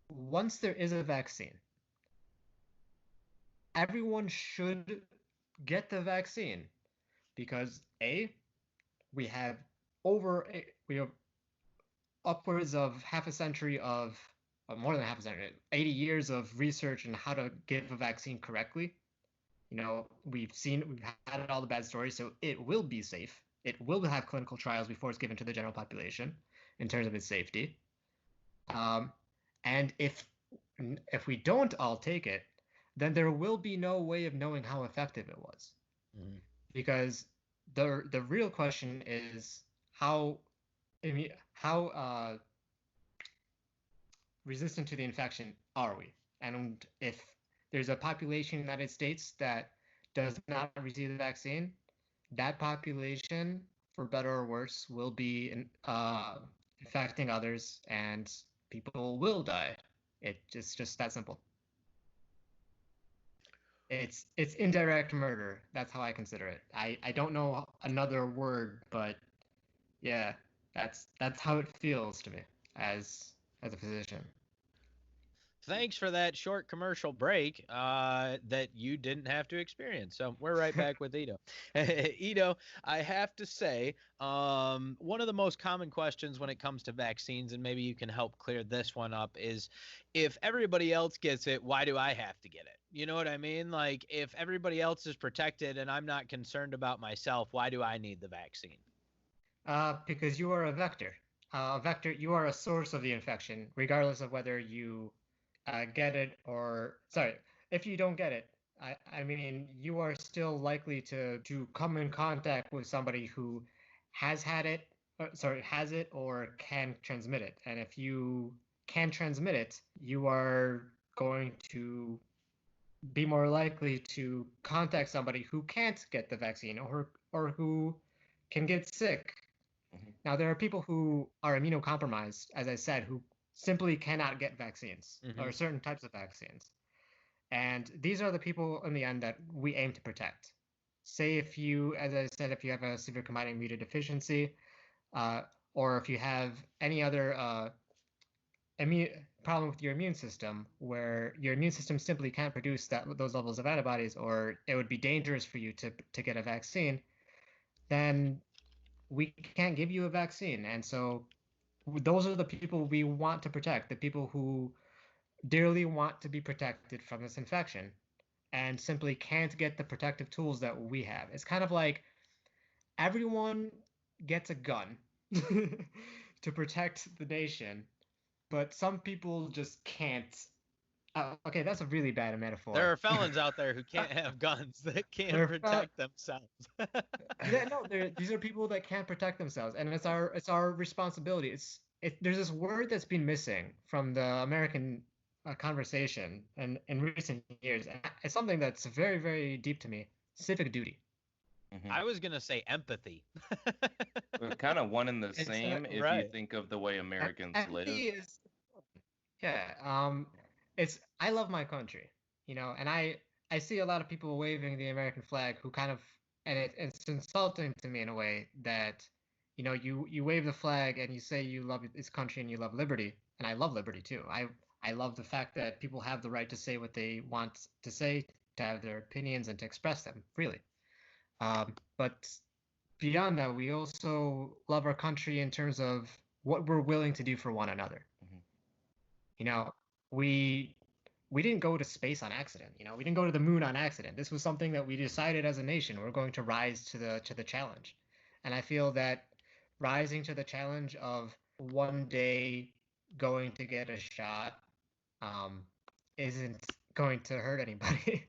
once there is a vaccine, everyone should get the vaccine because we have we have upwards of half a century of more than half a century, 80 years of research on how to give a vaccine correctly. You know, we've had all the bad stories, so it will be safe. It will have clinical trials before it's given to the general population in terms of its safety. Um, and if we don't all take it, then there will be no way of knowing how effective it was, because the real question is how resistant to the infection are we? And if there's a population in the United States that does not receive the vaccine, that population, for better or worse, will be infecting others, and people will die. It's just that simple. It's indirect murder. That's how I consider it. I don't know another word, but yeah, that's how it feels to me as a physician. Thanks for that short commercial break that you didn't have to experience. So we're right back with Edo. Edo, I have to say, one of the most common questions when it comes to vaccines, and maybe you can help clear this one up, is if everybody else gets it, why do I have to get it? You know what I mean? Like, if everybody else is protected and I'm not concerned about myself, why do I need the vaccine? Because you are a vector. You are a source of the infection, regardless of whether you get it or, sorry, if you don't get it. I mean, you are still likely to come in contact with somebody who has had it, has it or can transmit it. And if you can transmit it, you are going to be more likely to contact somebody who can't get the vaccine or who can get sick. Now, there are people who are immunocompromised, as I said, who simply cannot get vaccines or certain types of vaccines. And these are the people in the end that we aim to protect. Say if you, as I said, if you have a severe combined immunodeficiency, or if you have any other problem with your immune system, where your immune system simply can't produce those levels of antibodies, or it would be dangerous for you to get a vaccine, then we can't give you a vaccine. And so those are the people we want to protect, the people who dearly want to be protected from this infection and simply can't get the protective tools that we have. It's kind of like everyone gets a gun to protect the nation, but some people just can't. Okay, that's a really bad metaphor. There are felons out there who can't have guns that can't protect themselves. Yeah, no, these are people that can't protect themselves, and it's our responsibility. There's this word that's been missing from the American conversation and in recent years, and it's something that's very, very deep to me: civic duty. I was gonna say empathy. We're kind of one and the same if you right. think of the way Americans live. Yeah, I love my country, and I see a lot of people waving the American flag who kind of, and it's insulting to me in a way that, you wave the flag and you say you love this country and you love liberty, and I love liberty too. I love the fact that people have the right to say what they want to say, to have their opinions and to express them freely. But beyond that, we also love our country in terms of what we're willing to do for one another. You know, we we didn't go to space on accident. We didn't go to the moon on accident. This was something that we decided as a nation. We're going to rise to the challenge. And I feel that rising to the challenge of one day going to get a shot isn't going to hurt anybody.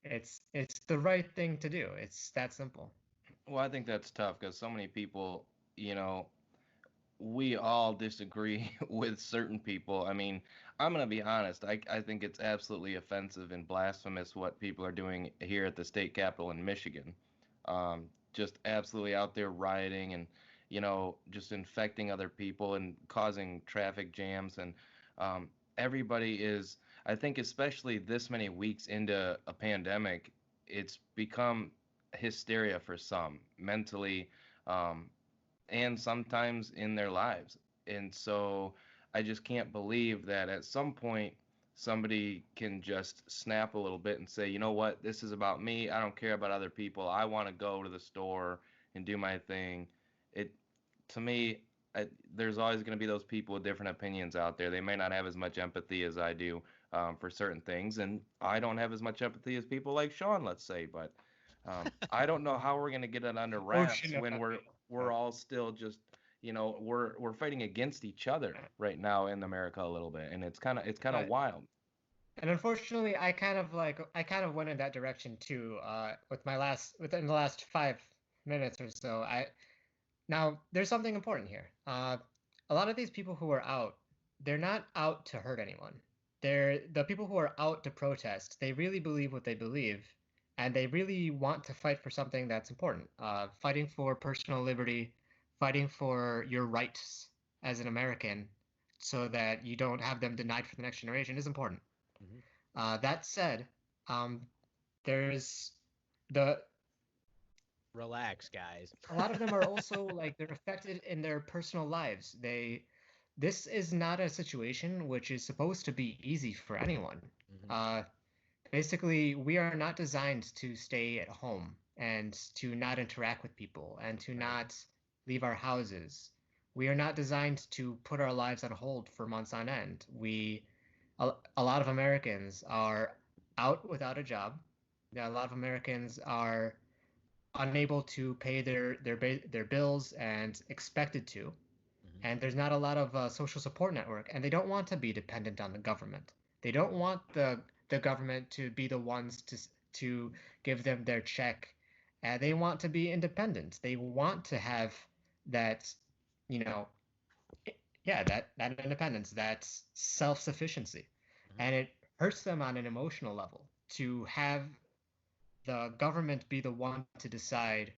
It's the right thing to do. It's that simple. Well, I think that's tough because so many people, you know, we all disagree with certain people. I mean, I'm going to be honest. I think it's absolutely offensive and blasphemous what people are doing here at the state capitol in Michigan. Just absolutely out there rioting and, just infecting other people and causing traffic jams. And everybody is, I think, especially this many weeks into a pandemic, it's become hysteria for some mentally. Um, and sometimes in their lives. And so I just can't believe that at some point somebody can just snap a little bit and say, you know what, this is about me. I don't care about other people. I want to go to the store and do my thing. It, to me, there's always going to be those people with different opinions out there. They may not have as much empathy as I do for certain things, and I don't have as much empathy as people like Sean, let's say. But I don't know how we're going to get it under wraps Ocean of when we're all still just we're fighting against each other right now in America a little bit, and it's kind of But wild. and unfortunately, I kind of went in that direction too. Within the last 5 minutes or so. Now there's something important here. A lot of these people who are out, they're not out to hurt anyone. They're the people who are out to protest. They really believe what they believe, and they really want to fight for something that's important. Fighting for personal liberty, fighting for your rights as an American, so that you don't have them denied for the next generation is important. Mhm. That said, um, there's the Relax, guys. a lot of them are also like they're affected in their personal lives. This is not a situation which is supposed to be easy for anyone. Mhm. Uh, Basically, we are not designed to stay at home and to not interact with people and to Right. not leave our houses. We are not designed to put our lives on hold for months on end. A lot of Americans are out without a job. Yeah, a lot of Americans are unable to pay their bills and expected to. Mhm. And there's not a lot of social support network, and they don't want to be dependent on the government. They don't want the government to be the ones to give them their check. They want to be independent. They want to have that, you know, yeah, that independence, that self-sufficiency. Mhm. And it hurts them on an emotional level to have the government be the one to decide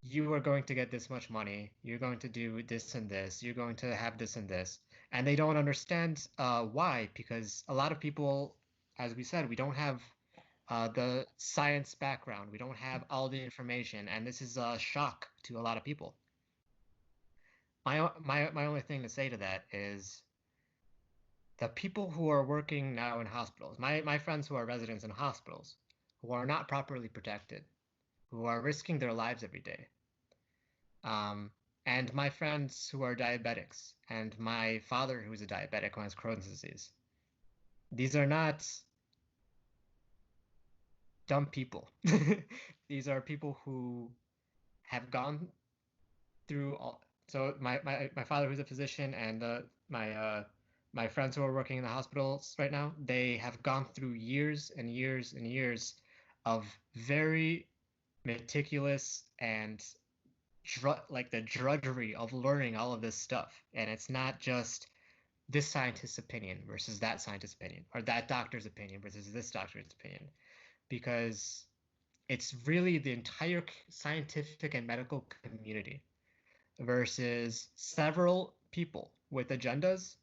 you are going to get this much money, you're going to do this and this, you're going to have this and this. And they don't understand why, because a lot of people, as we said, we don't have the science background, we don't have all the information, and this is a shock to a lot of people. My only thing to say to that is the people who are working now in hospitals, my friends who are residents in hospitals, who are not properly protected, who are risking their lives every day, um, and my friends who are diabetics, and my father who is a diabetic who has Crohn's disease. These are not dumb people. These are people who have gone through all. So my father who's a physician and my friends who are working in the hospitals right now, they have gone through years and years and years of very meticulous and like the drudgery of learning all of this stuff. And it's not just this scientist's opinion versus that scientist's opinion, or that doctor's opinion versus this doctor's opinion, because it's really the entire scientific and medical community versus several people with agendas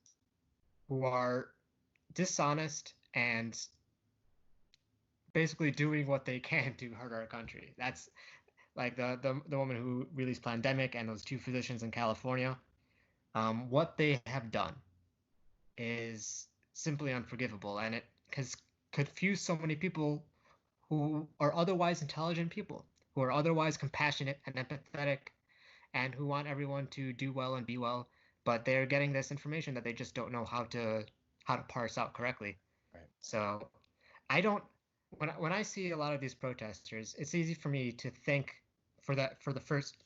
who are dishonest and basically doing what they can to hurt our country. That's like the woman who released Pandemic and those two physicians in California. What they have done is simply unforgivable, and it has confused so many people who are otherwise intelligent people, who are otherwise compassionate and empathetic, and who want everyone to do well and be well, but they're getting this information that they just don't know how to how to parse out correctly. Right. So I don't when I see a lot of these protesters, it's easy for me to think for the first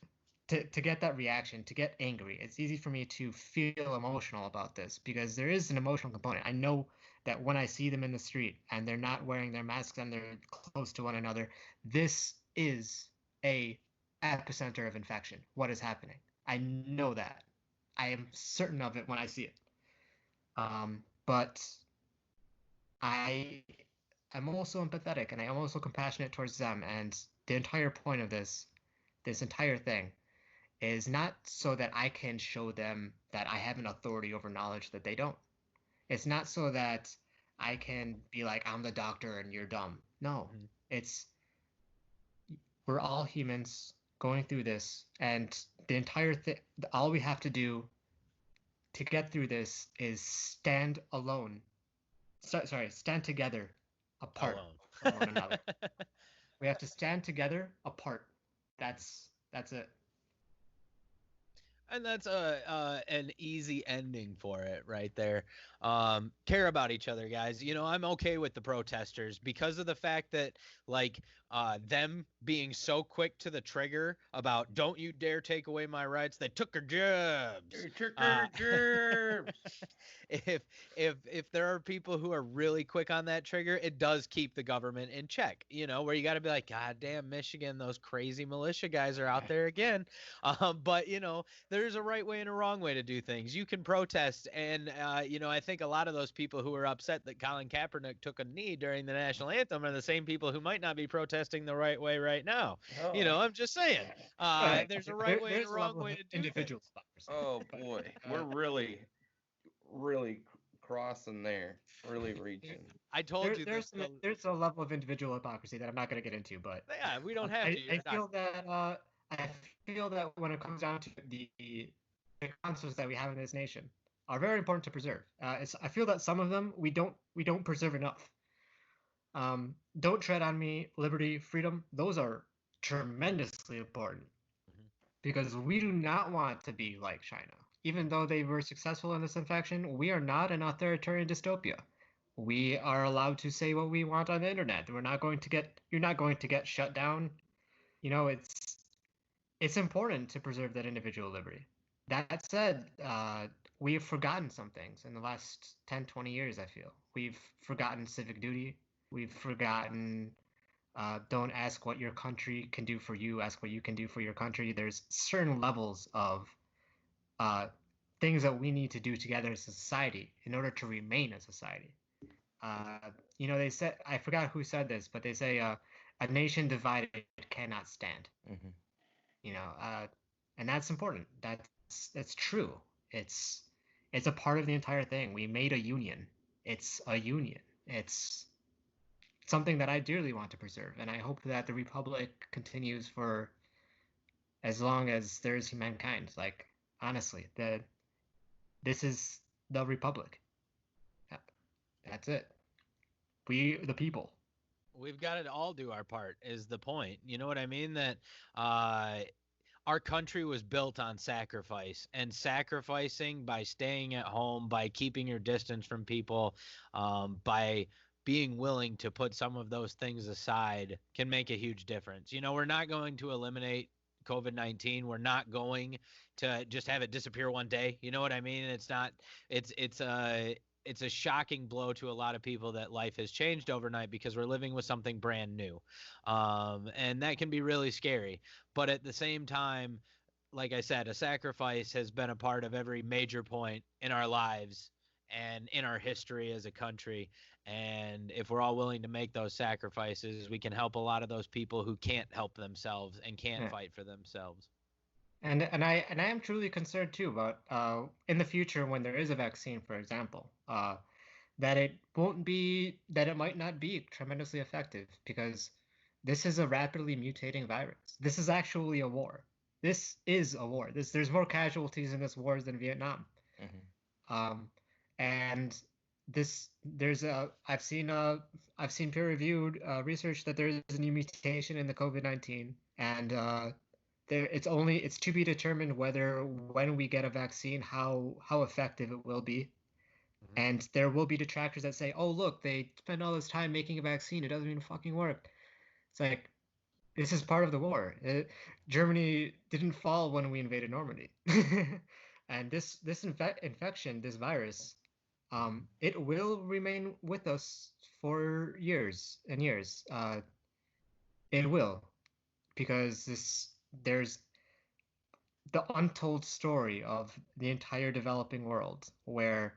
to get that reaction, to get angry. It's easy for me to feel emotional about this because there is an emotional component. I know that when I see them in the street and they're not wearing their masks and they're close to one another, this is a epicenter of infection. What is happening? I know that. I am certain of it when I see it. But I am also empathetic and I am also compassionate towards them. And the entire point of this entire thing is not so that I can show them that I have an authority over knowledge that they don't. It's not so that I can be like, I'm the doctor and you're dumb. No, it's we're all humans going through this, and the entire thing, all we have to do to get through this is stand alone. Sorry, stand together apart from one another. We have to stand together apart. That's it. And that's an easy ending for it right there. Care about each other, guys. You know, I'm okay with the protesters because of the fact that, like, them being so quick to the trigger about "don't you dare take away my rights." They took our jobs. They took our jobs. If there are people who are really quick on that trigger, it does keep the government in check. You know, where you got to be like, God damn, Michigan, those crazy militia guys are out there again. But you know, there's a right way and a wrong way to do things. You can protest, and you know, I think a lot of those people who are upset that Colin Kaepernick took a knee during the national anthem are the same people who might not be protesting the right way right now. Oh. You know, I'm just saying, there's a right way and a wrong way to do individual things. Oh boy, we're really crossing there, really reaching. I told you there's a level of individual hypocrisy that I'm not going to get into, but yeah, we don't have to. I feel that when it comes down to the concepts that we have in this nation are very important to preserve. I feel that some of them we don't preserve enough. Don't tread on me, liberty, freedom. Those are tremendously important because we do not want to be like China. Even though they were successful in this infection, we are not an authoritarian dystopia. We are allowed to say what we want on the internet. You're not going to get shut down. You know, it's important to preserve that individual liberty. That said, we've forgotten some things in the last 10, 20 years, I feel. We've forgotten civic duty. We've forgotten don't ask what your country can do for you, ask what you can do for your country. There's certain levels of things that we need to do together as a society in order to remain a society. You know, they said, I forgot who said this, but they say a nation divided cannot stand. Mm-hmm. You know, and that's important. That's true. It's a part of the entire thing. We made a union. It's a union. It's something that I dearly want to preserve, and I hope that the Republic continues for as long as there is humankind. Like, honestly, this is the Republic. That's it. We, the people. We've got to all do our part is the point. You know what I mean? That our country was built on sacrifice, and sacrificing by staying at home, by keeping your distance from people, by being willing to put some of those things aside can make a huge difference. You know, we're not going to eliminate COVID-19. We're not going to just have it disappear one day. You know what I mean? It's a shocking blow to a lot of people that life has changed overnight because we're living with something brand new. And that can be really scary. But at the same time, like I said, a sacrifice has been a part of every major point in our lives and in our history as a country. And if we're all willing to make those sacrifices, we can help a lot of those people who can't help themselves and can't fight for themselves. And I am truly concerned too about in the future when there is a vaccine, for example, that it might not be tremendously effective because this is a rapidly mutating virus. This is actually a war. This is a war. There's more casualties in this war than Vietnam. Mm-hmm. And I've seen peer-reviewed research that there's a new mutation in the COVID-19, and it's to be determined when we get a vaccine how effective it will be. And there will be detractors that say, "Oh, look, they spend all this time making a vaccine. It doesn't even fucking work." It's like, this is part of the war. Germany didn't fall when we invaded Normandy. And this infection, this virus, it will remain with us for years and years. It will, because there's the untold story of the entire developing world where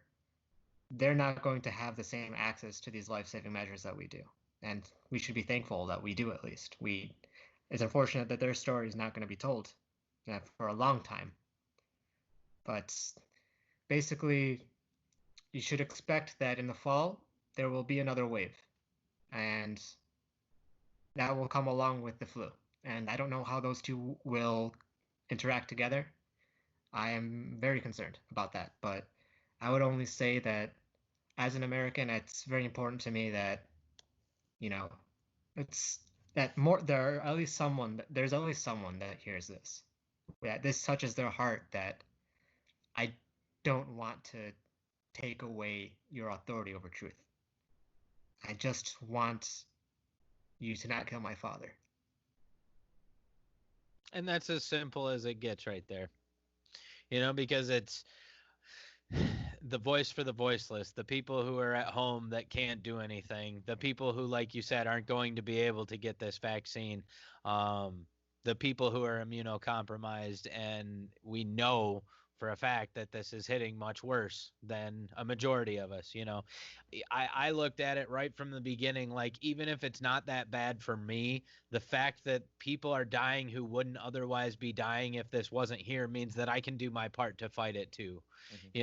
they're not going to have the same access to these life-saving measures that we do. And we should be thankful that we do, at least. It's unfortunate that their story is not going to be told for a long time. But basically, you should expect that in the fall, there will be another wave. And that will come along with the flu. And I don't know how those two will interact together. I am very concerned about that. But I would only say that as an American, it's very important to me that, it's that there's at least someone that hears this. That this touches their heart, that I don't want to take away your authority over truth. I just want you to not kill my father. And that's as simple as it gets right there. Because it's the voice for the voiceless, the people who are at home that can't do anything, the people who, like you said, aren't going to be able to get this vaccine, the people who are immunocompromised, and we know for a fact that this is hitting much worse than a majority of us. I looked at it right from the beginning, like, even if it's not that bad for me, the fact that people are dying who wouldn't otherwise be dying if this wasn't here means that I can do my part to fight it too.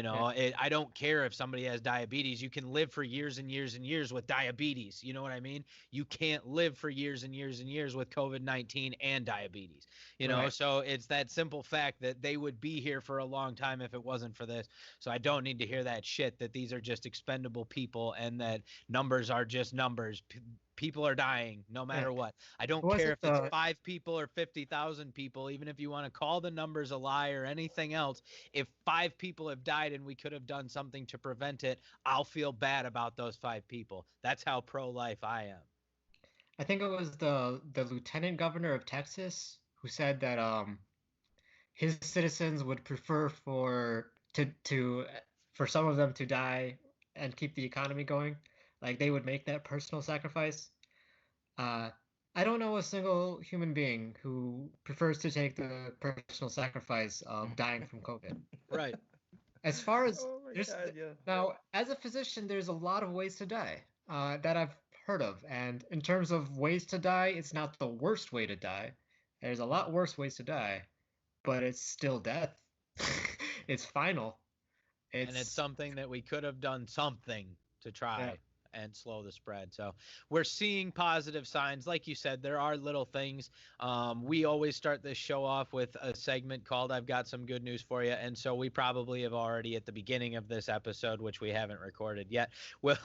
I don't care if somebody has diabetes. You can live for years and years and years with diabetes. You know what I mean? You can't live for years and years and years with COVID-19 and diabetes. Right. So it's that simple fact that they would be here for a long time if it wasn't for this. So I don't need to hear that shit that these are just expendable people and that numbers are just numbers. People are dying no matter what. I don't care if it's 5 people or 50,000 people, even if you want to call the numbers a lie or anything else. If 5 people have died and we could have done something to prevent it, I'll feel bad about those 5 people. That's how pro-life I am. I think it was the lieutenant governor of Texas who said that his citizens would prefer for some of them to die and keep the economy going. Like, they would make that personal sacrifice. I don't know a single human being who prefers to take the personal sacrifice of dying from COVID. Right. As far as God, yeah. now, as a physician, there's a lot of ways to die that I've heard of. And in terms of ways to die, it's not the worst way to die. There's a lot worse ways to die, but it's still death. It's final. And it's something that we could have done something to try and slow the spread. So we're seeing positive signs. Like you said, there are little things. We always start this show off with a segment called I've Got Some Good News For You. And so we probably have already at the beginning of this episode, which we haven't recorded yet, will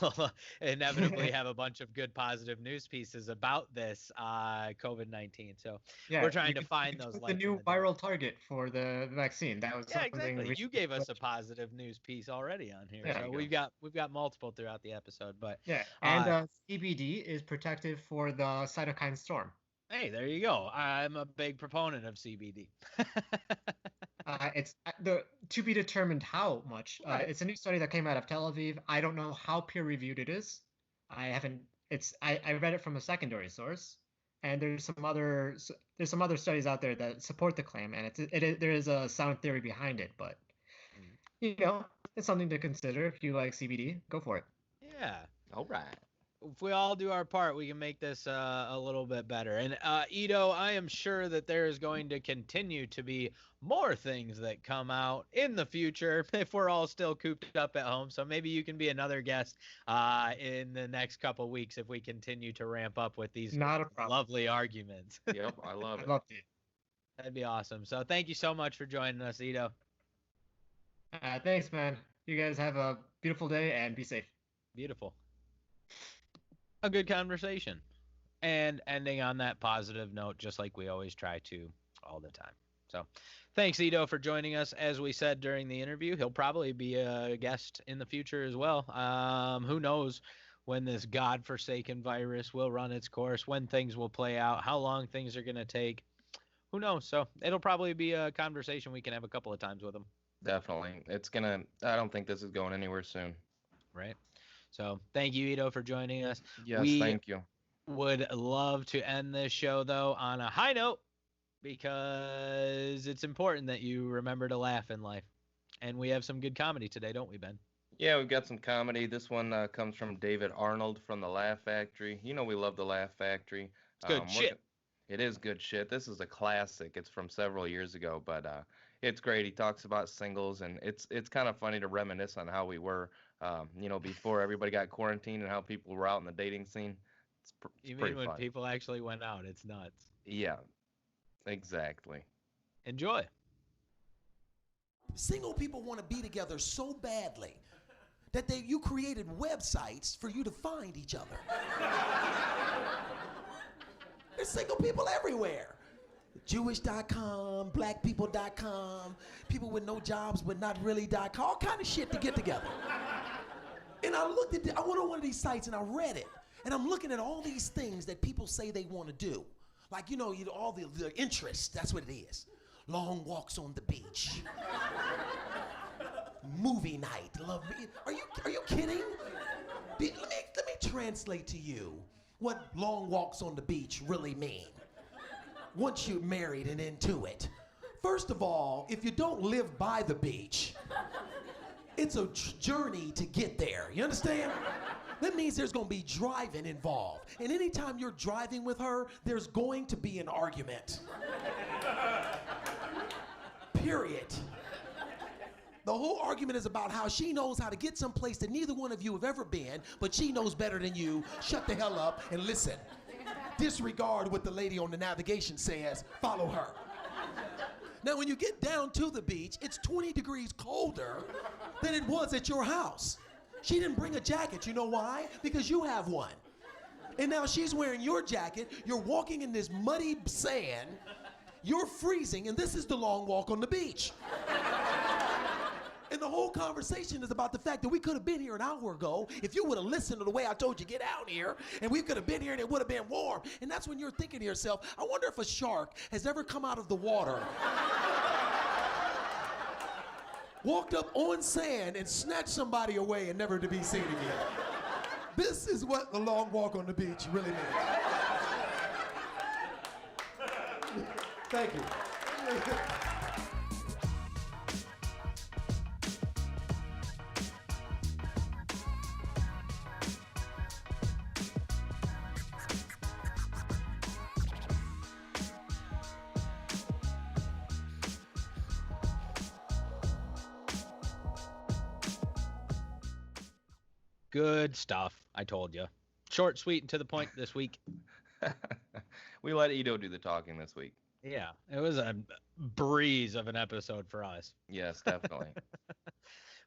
inevitably have a bunch of good positive news pieces about this COVID-19. So we're trying to find those. The new viral target for the vaccine. That was something exactly. You gave us a positive news piece already on here. So we've got multiple throughout the episode, but and CBD is protective for the cytokine storm. Hey, there you go. I'm a big proponent of CBD. It's to be determined how much. It's a new study that came out of Tel Aviv. I don't know how peer reviewed it is. I haven't. I read it from a secondary source, and there's some other studies out there that support the claim, and there is a sound theory behind it. But it's something to consider. If you like CBD, go for it. Yeah. All right. If we all do our part, we can make this a little bit better. And Edo, I am sure that there is going to continue to be more things that come out in the future if we're all still cooped up at home. So maybe you can be another guest in the next couple weeks if we continue to ramp up with these lovely arguments. Yep, I love it. I love it. That'd be awesome. So thank you so much for joining us, Edo. Thanks, man. You guys have a beautiful day and be safe. Beautiful. A good conversation. And ending on that positive note, just like we always try to all the time. So thanks, Edo, for joining us. As we said during the interview, he'll probably be a guest in the future as well. Who knows when this godforsaken virus will run its course, when things will play out, how long things are going to take. Who knows? So it'll probably be a conversation we can have a couple of times with him. Definitely. I don't think this is going anywhere soon. Right. So thank you, Edo, for joining us. Yes, thank you. Would love to end this show, though, on a high note, because it's important that you remember to laugh in life. And we have some good comedy today, don't we, Ben? Yeah, we've got some comedy. This one comes from David Arnold from the Laugh Factory. You know we love the Laugh Factory. It's good shit. It is good shit. This is a classic. It's from several years ago, but it's great. He talks about singles, and it's kind of funny to reminisce on how we were, before everybody got quarantined and how people were out in the dating scene. You mean when people actually went out? It's nuts. Yeah, exactly. Enjoy. Single people want to be together so badly that you created websites for you to find each other. There's single people everywhere. Jewish.com, blackpeople.com, people with no jobs but not really.com, all kind of shit to get together. And I looked at I went on one of these sites and I read it. And I'm looking at all these things that people say they want to do. Like, all the interests, that's what it is. Long walks on the beach. Movie night. Love me. Are you kidding? Let me translate to you what long walks on the beach really mean. Once you're married and into it. First of all, if you don't live by the beach, it's a journey to get there. You understand? That means there's going to be driving involved. And anytime you're driving with her, there's going to be an argument. Period. The whole argument is about how she knows how to get someplace that neither one of you have ever been, but she knows better than you. Shut the hell up and listen. Disregard what the lady on the navigation says. Follow her. Now, when you get down to the beach, it's 20 degrees colder than it was at your house. She didn't bring a jacket. You know why? Because you have one. And now she's wearing your jacket. You're walking in this muddy sand. You're freezing, and this is the long walk on the beach. And the whole conversation is about the fact that we could have been here an hour ago if you would have listened to the way I told you get out here, and we could have been here and it would have been warm. And that's when you're thinking to yourself, I wonder if a shark has ever come out of the water, walked up on sand and snatched somebody away and never to be seen again. This is what the long walk on the beach really means. Thank you. Good stuff. I told you. Short, sweet, and to the point this week. We let Edo do the talking this week. Yeah, it was a breeze of an episode for us. Yes, definitely.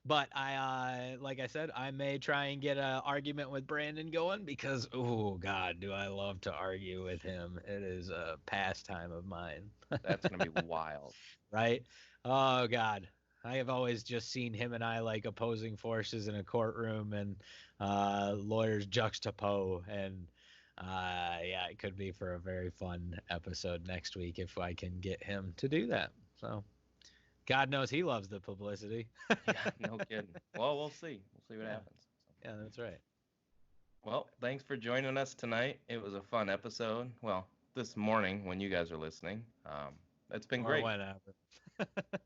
But like I said, I may try and get an argument with Brandon going because, oh God, do I love to argue with him. It is a pastime of mine. That's going to be wild. Right? Oh God. I have always just seen him and I like opposing forces in a courtroom and lawyers juxtapose. And yeah, it could be for a very fun episode next week if I can get him to do that. So God knows he loves the publicity. Yeah, no kidding. Well, we'll see. We'll see what happens. Yeah, that's right. Well, thanks for joining us tonight. It was a fun episode. Well, this morning when you guys are listening. It's been great. Whenever.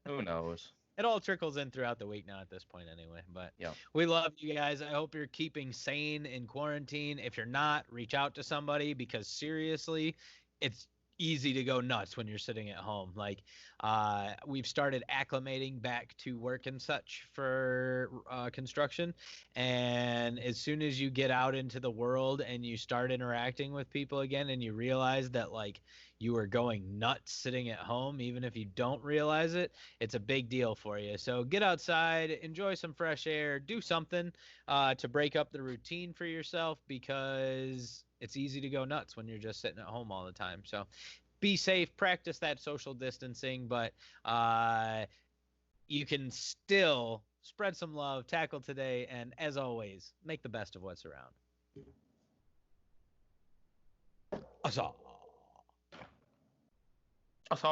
Who knows? It all trickles in throughout the week now at this point anyway. But yeah, we love you guys. I hope you're keeping sane in quarantine. If you're not, reach out to somebody because seriously, it's easy to go nuts when you're sitting at home. Like we've started acclimating back to work and such for construction. And as soon as you get out into the world and you start interacting with people again and you realize that like you are going nuts sitting at home, even if you don't realize it, it's a big deal for you. So get outside, enjoy some fresh air, do something to break up the routine for yourself because it's easy to go nuts when you're just sitting at home all the time. So be safe, practice that social distancing, but you can still spread some love, tackle today, and as always, make the best of what's around. Asa. Asa.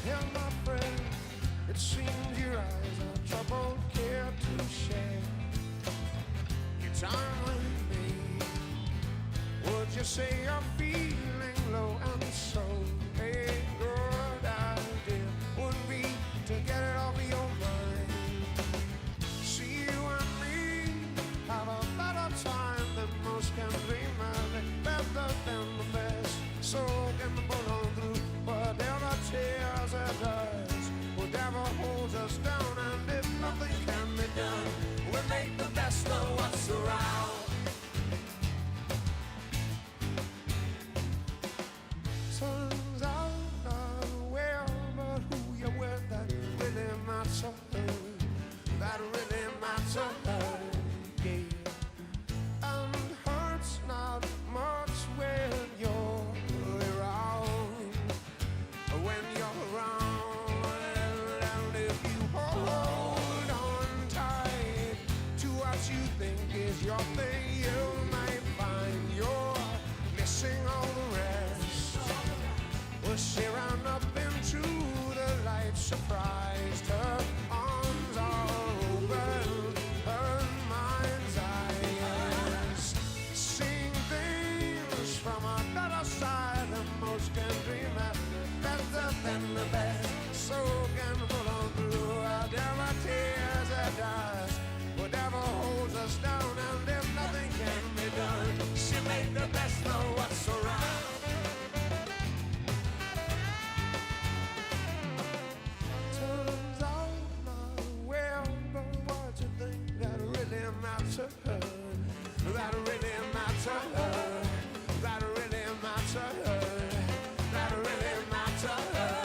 Well, my friend, it seems your eyes are troubled, care to share your time with me. Would you say you're feeling low and so a good idea would be to get it off your mind? See you and me have a better time than most can dream of, better than the best. So can we put on through whatever tears it does, whatever holds us down, and if nothing can be done, we'll make the best of what's around. Turns out not well, but who you're with, that really matters. That really matters, yeah. And hurts not much when you're around. When you're around, and if you hold on tight to what you think is your thing, you might find you're missing all the rest. Well, she ran up into the light, surprised. Her arms are open, her mind's eyes, seeing things from another side than most can dream of, better than the best. So can pull on through whatever tears it does, whatever holds us down, and if nothing can be done, she'll make the best of what's around. Turns out not well, but what you think that really matters, that really matters, that really matters, that really matters, yeah.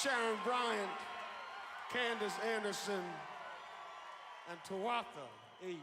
Sharon Bryant, Candace Anderson, and Tawatha A.G.